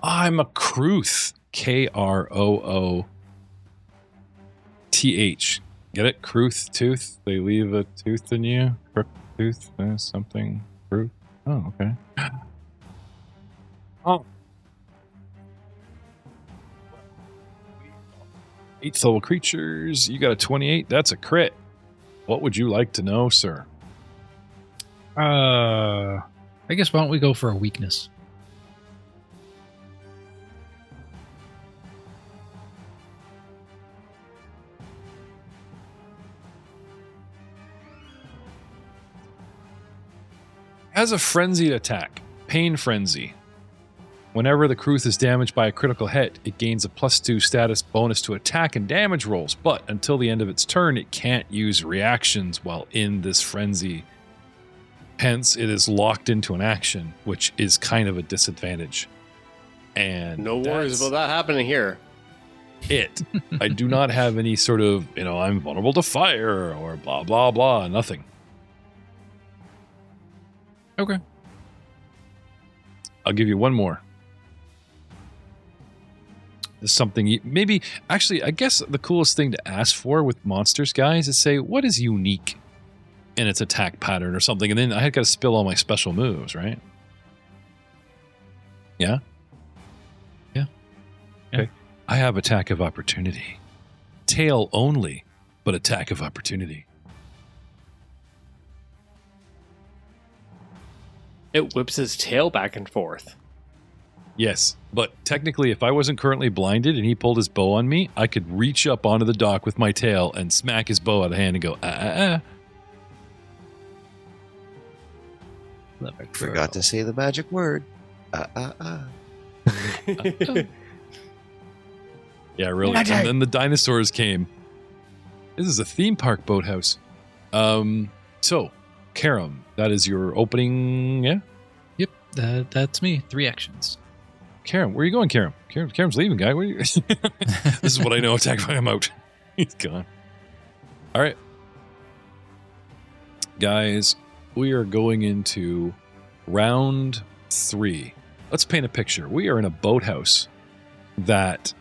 I'm a Kruth. Krooth. Get it? Kruth, tooth. They leave a tooth in you. Crook tooth, something. Kruth. Oh, okay. Oh. 8th level creatures. You got a 28. That's a crit. What would you like to know, sir? I guess why don't we go for a weakness? Has a frenzied attack. Pain Frenzy. Whenever the Kruth is damaged by a critical hit, it gains a +2 status bonus to attack and damage rolls, but until the end of its turn, it can't use reactions while in this frenzy. Hence, it is locked into an action, which is kind of a disadvantage. And no worries about that happening here. I do not have any sort of, I'm vulnerable to fire or blah, blah, blah, nothing. Okay. I'll give you one more. Something maybe actually I guess the coolest thing to ask for with monsters, guys, is say what is unique in its attack pattern or something, and then I had got to spill all my special moves, right? Yeah. Okay. I have attack of opportunity. Tail only, but attack of opportunity. It whips his tail back and forth. Yes, but technically, if I wasn't currently blinded and he pulled his bow on me, I could reach up onto the dock with my tail and smack his bow out of hand and go, Forgot to say the magic word. Yeah, really. And then the dinosaurs came. This is a theme park boathouse. So, Karam, that is your opening, yeah? Yep, that's me. 3 actions. Karam, where are you going, Karam? Karam's leaving, guy. Where are you? This is what I know. Attack by him out. He's gone. All right. Guys, we are going into round 3. Let's paint a picture. We are in a boathouse that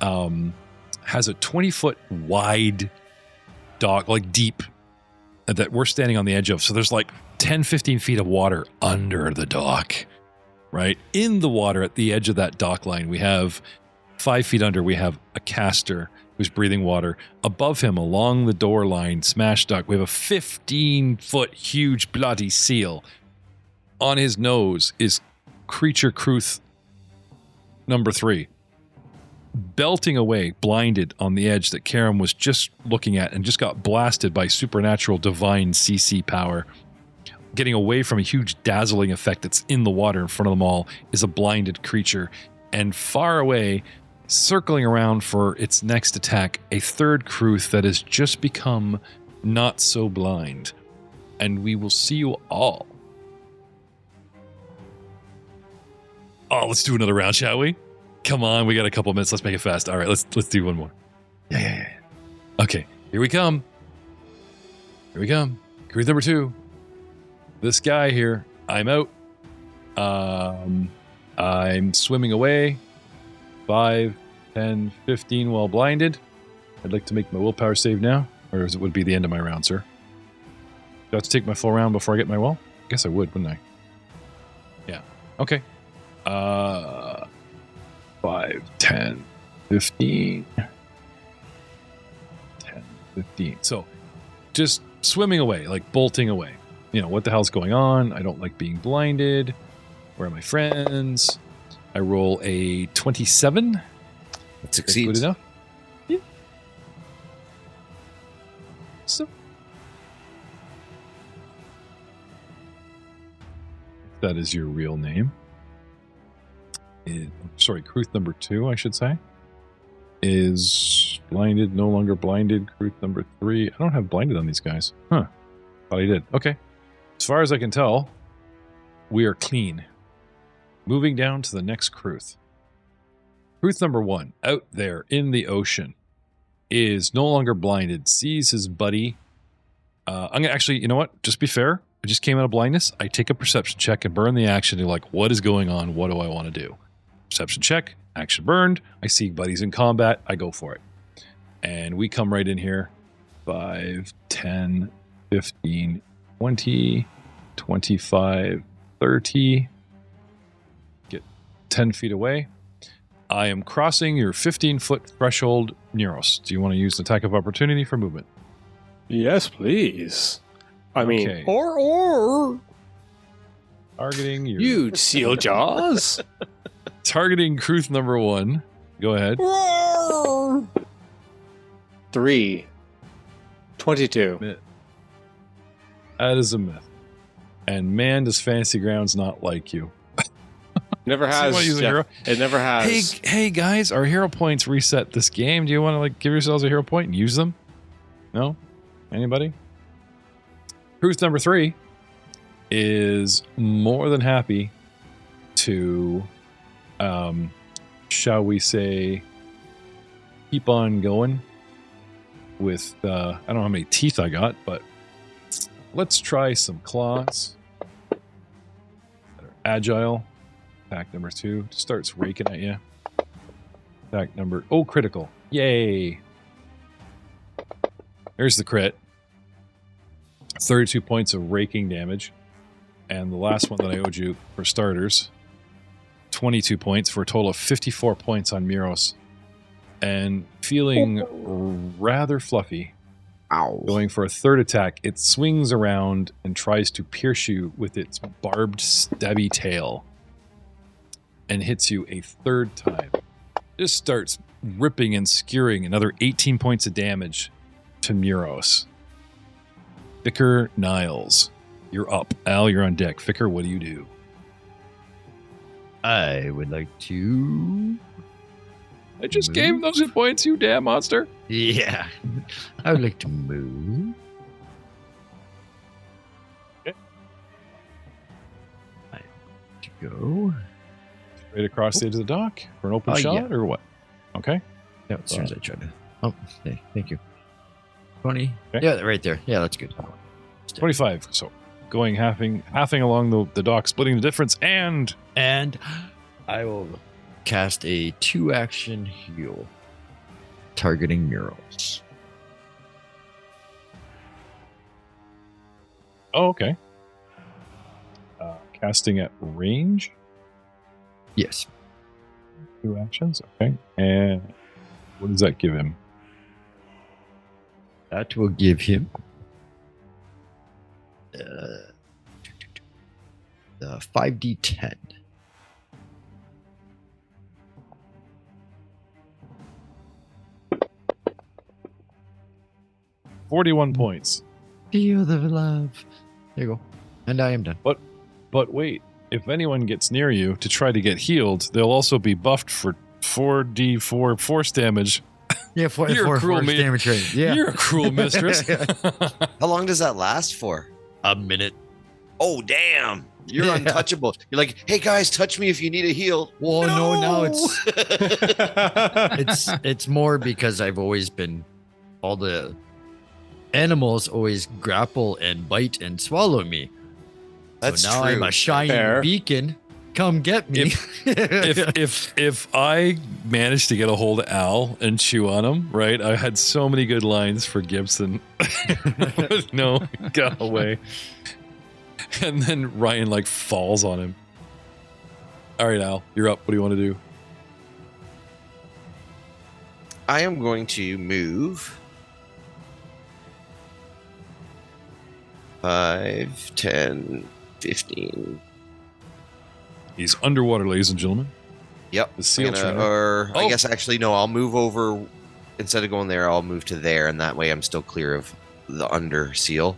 has a 20-foot wide dock, like deep, that we're standing on the edge of. So there's like 10, 15 feet of water under the dock. Right? In the water at the edge of that dock line, we have 5 feet under, we have a caster who's breathing water. Above him, along the door line, smash dock, we have a 15-foot huge bloody seal. On his nose is creature Kruth number 3, belting away, blinded on the edge that Karam was just looking at and just got blasted by supernatural divine CC power. Getting away from a huge dazzling effect that's in the water in front of them all is a blinded creature. And far away, circling around for its next attack, a third Kruth that has just become not so blind. And we will see you all. Oh, let's do another round, shall we? Come on, we got a couple minutes. Let's make it fast. All right, let's do one more. Yeah. Okay, here we come. Kruth number 2. This guy here, I'm out. I'm swimming away. 5, 10, 15 while blinded. I'd like to make my willpower save now. Or it would be the end of my round, sir. Do I have to take my full round before I get my well? I guess I would, wouldn't I? Yeah. Okay. 5, 10, 15. 10, 15. So just swimming away, like bolting away. You know, what the hell's going on? I don't like being blinded. Where are my friends? I roll a 27. That succeeds. Good enough? Yeah. So. That is your real name. Sorry, Kruth number 2, I should say. Is blinded, no longer blinded. Kruth number 3. I don't have blinded on these guys. Huh. Thought I did. Okay. As far as I can tell, we are clean. Moving down to the next Kruth. Kruth number 1, out there in the ocean, is no longer blinded, sees his buddy. I'm going to actually, you know what? Just be fair. I just came out of blindness. I take a perception check and burn the action to like, what is going on? What do I want to do? Perception check, action burned. I see buddies in combat. I go for it. And we come right in here. 5, 10, 15, 20, 25, 30. Get 10 feet away. I am crossing your 15-foot threshold, Neros. Do you want to use an attack of opportunity for movement? Yes, please. I mean, Okay. or Targeting your... you seal jaws. Targeting Kruth number 1. Go ahead. 3. 22. That is a myth. And man, does Fantasy Grounds not like you. Never So you wanna use has. a Jeff. hero? It never has. Hey guys, our hero points reset this game. Do you want to like give yourselves a hero point and use them? No? Anybody? Kruth number 3 is more than happy to, shall we say, keep on going with, I don't know how many teeth I got, but let's try some claws that are agile. Attack number 2 starts raking at you. Attack number... Oh, critical. Yay. There's the crit. 32 points of raking damage. And the last one that I owed you for starters, 22 points for a total of 54 points on Miros. And feeling rather fluffy, Ow. going for a third attack, it swings around and tries to pierce you with its barbed, stabby tail. And hits you a third time. Just starts ripping and skewering another 18 points of damage to Miros. Vicar Niles, you're up. Al, you're on deck. Vicar, what do you do? I would like to... I just gave him those hit points, you damn monster. Yeah. I would like to move. Okay. I to go. Straight across the edge of the dock for an open shot, yeah. or what? Okay. Yeah, as soon as I try to... Oh, hey, thank you. 20. Okay. Yeah, right there. Yeah, that's good. 25. So going halving along the dock, splitting the difference, and I will cast a 2-action heal targeting murals. oh, okay. Casting at range. Yes. 2 actions. Okay. And what does that give him? That will give him the 5d10. $41 points. Feel the love. There you go. And I am done. But wait, if anyone gets near you to try to get healed, they'll also be buffed for 4d4 force damage. Yeah, You're a cruel damage rate. Yeah. You're a cruel mistress. How long does that last for? A minute. Oh, damn. You're Yeah. untouchable. You're like, hey, guys, touch me if you need a heal. Well, no, now it's more because I've always been, all the animals always grapple and bite and swallow me. That's so now true. I'm a shining Fair. beacon come get me. If I managed to get a hold of Al and chew on him, right? I had so many good lines for Gibson. No, got away. And then Ryan like falls on him. All right, Al, you're up. What do you want to do? I am going to move 5, 10, 15. He's underwater, ladies and gentlemen. Yep. The seal trainer. Or I guess actually, no, I'll move over. Instead of going there, I'll move to there, and that way I'm still clear of the under seal.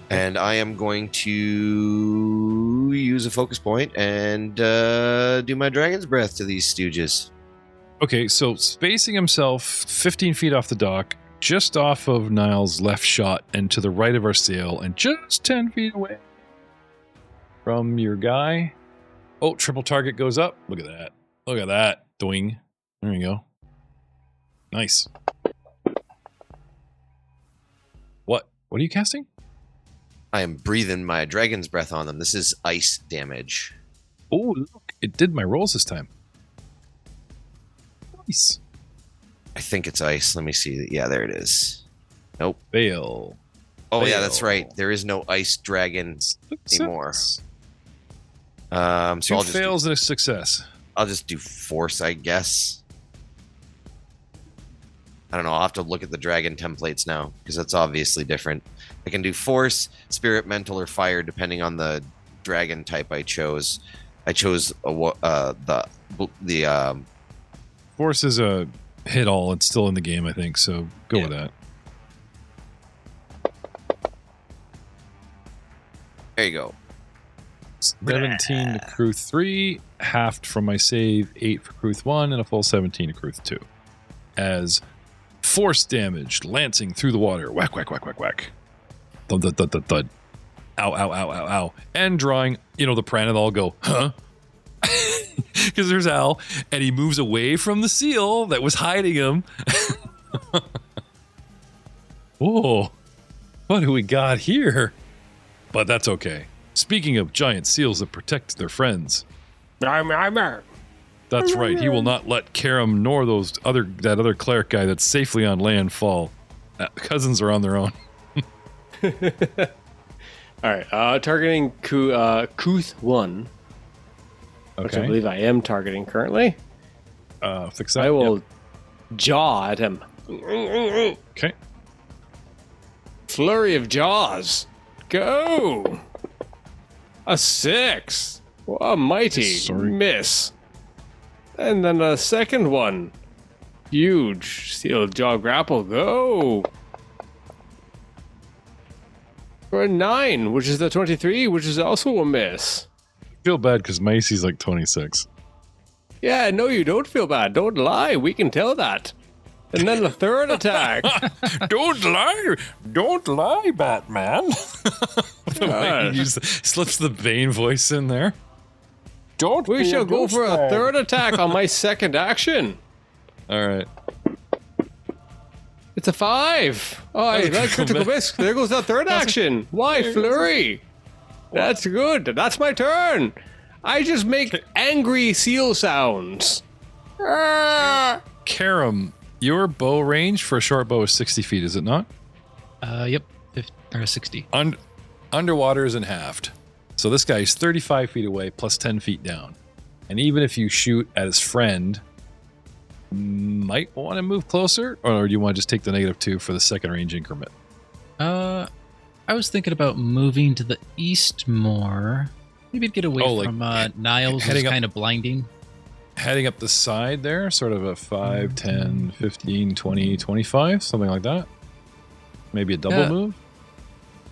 And I am going to use a focus point and do my Dragon's Breath to these stooges. Okay, so spacing himself 15 feet off the dock, just off of Niall's left shot and to the right of our sail, and just 10 feet away from your guy. Oh, triple target goes up. Look at that. Look at that. Doing. There you go. Nice. What? What are you casting? I am breathing my Dragon's Breath on them. This is ice damage. Oh, look. It did my rolls this time. Nice. I think it's ice. Let me see. Yeah, there it is. Nope. Fail. Oh, yeah, that's right. There is no ice dragon anymore. So I'll just fails and a success. I'll just do force, I guess. I don't know. I'll have to look at the dragon templates now because that's obviously different. I can do force, spirit, mental, or fire depending on the dragon type I chose. I chose the force is a hit all. It's still in the game, I think. So go with that. There you go. 17 to Kruth 3, halved from my save, 8 for Kruth 1, and a full 17 to Kruth 2. As force damage lancing through the water. Whack, whack, whack, whack, whack. Thud, thud, thud, thud, thud. Ow, ow, ow, ow, ow. And drawing, the Pranadol go, huh? Because there's Al, and he moves away from the seal that was hiding him. Oh, what do we got here? But that's okay. Speaking of giant seals that protect their friends. That's right. He will not let Karam nor that other cleric guy that's safely on land fall. Cousins are on their own. All right. Targeting Kruth 1. Which I believe I am targeting currently. Fix that. I will jaw at him. Okay. Flurry of jaws. Go. A 6. A mighty miss. And then a second one. Huge steel jaw grapple. Go. For a 9, which is the 23, which is also a miss. I feel bad because my AC's like 26. Yeah, no, you don't feel bad. Don't lie. We can tell that. And then the third attack. Don't lie, Batman. He slips the Bane voice in there. We shall go for a third attack on my second action. All right. It's a 5. Oh, I like critical risk. There goes that third action. Why flurry? That's good. That's my turn. I just make angry seal sounds. Karam, your bow range for a short bow is 60 feet, is it not? Yep. 60. Underwater isn't halved. So this guy is 35 feet away plus 10 feet down. And even if you shoot at his friend, might want to move closer? Or do you want to just take the -2 for the second range increment? I was thinking about moving to the east more. Maybe get away from Niles, who's kind of blinding. Heading up the side there, sort of a 5, 10, 15, 20, 25, something like that. Maybe a double move?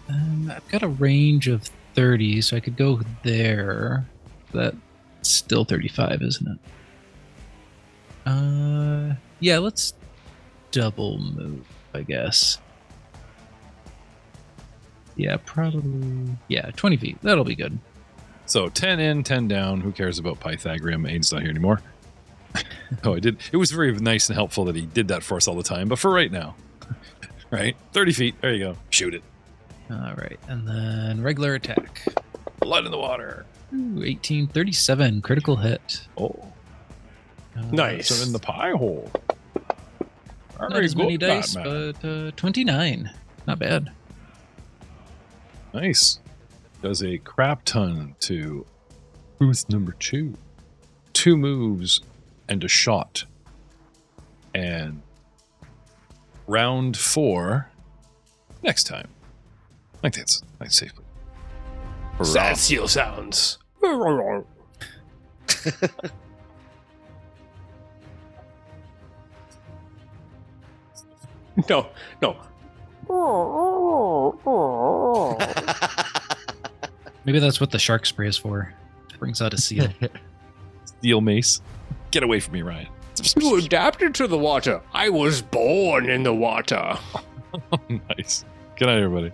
I've got a range of 30, so I could go there. That's still 35, isn't it? Yeah, let's double move, I guess. Yeah, probably. Yeah, 20 feet. That'll be good. So 10 in, 10 down. Who cares about Pythagorean? Aiden's not here anymore. Oh, I did. It was very nice and helpful that he did that for us all the time. But for right now, right? 30 feet. There you go. Shoot it. All right. And then regular attack. Blood in the water. Ooh, 1837 critical hit. Oh, Nice. so in the pie hole. Not Very as many good, dice, Batman. but 29. Not bad. Nice. Does a crap ton to booth number 2. 2 moves and a shot. And round 4 next time. I think that's safely. Sad seal sounds. No. Maybe that's what the shark spray is for. Brings out a seal. Steel mace. Get away from me, Ryan. You adapted to the water. I was born in the water. Nice. Good night, everybody.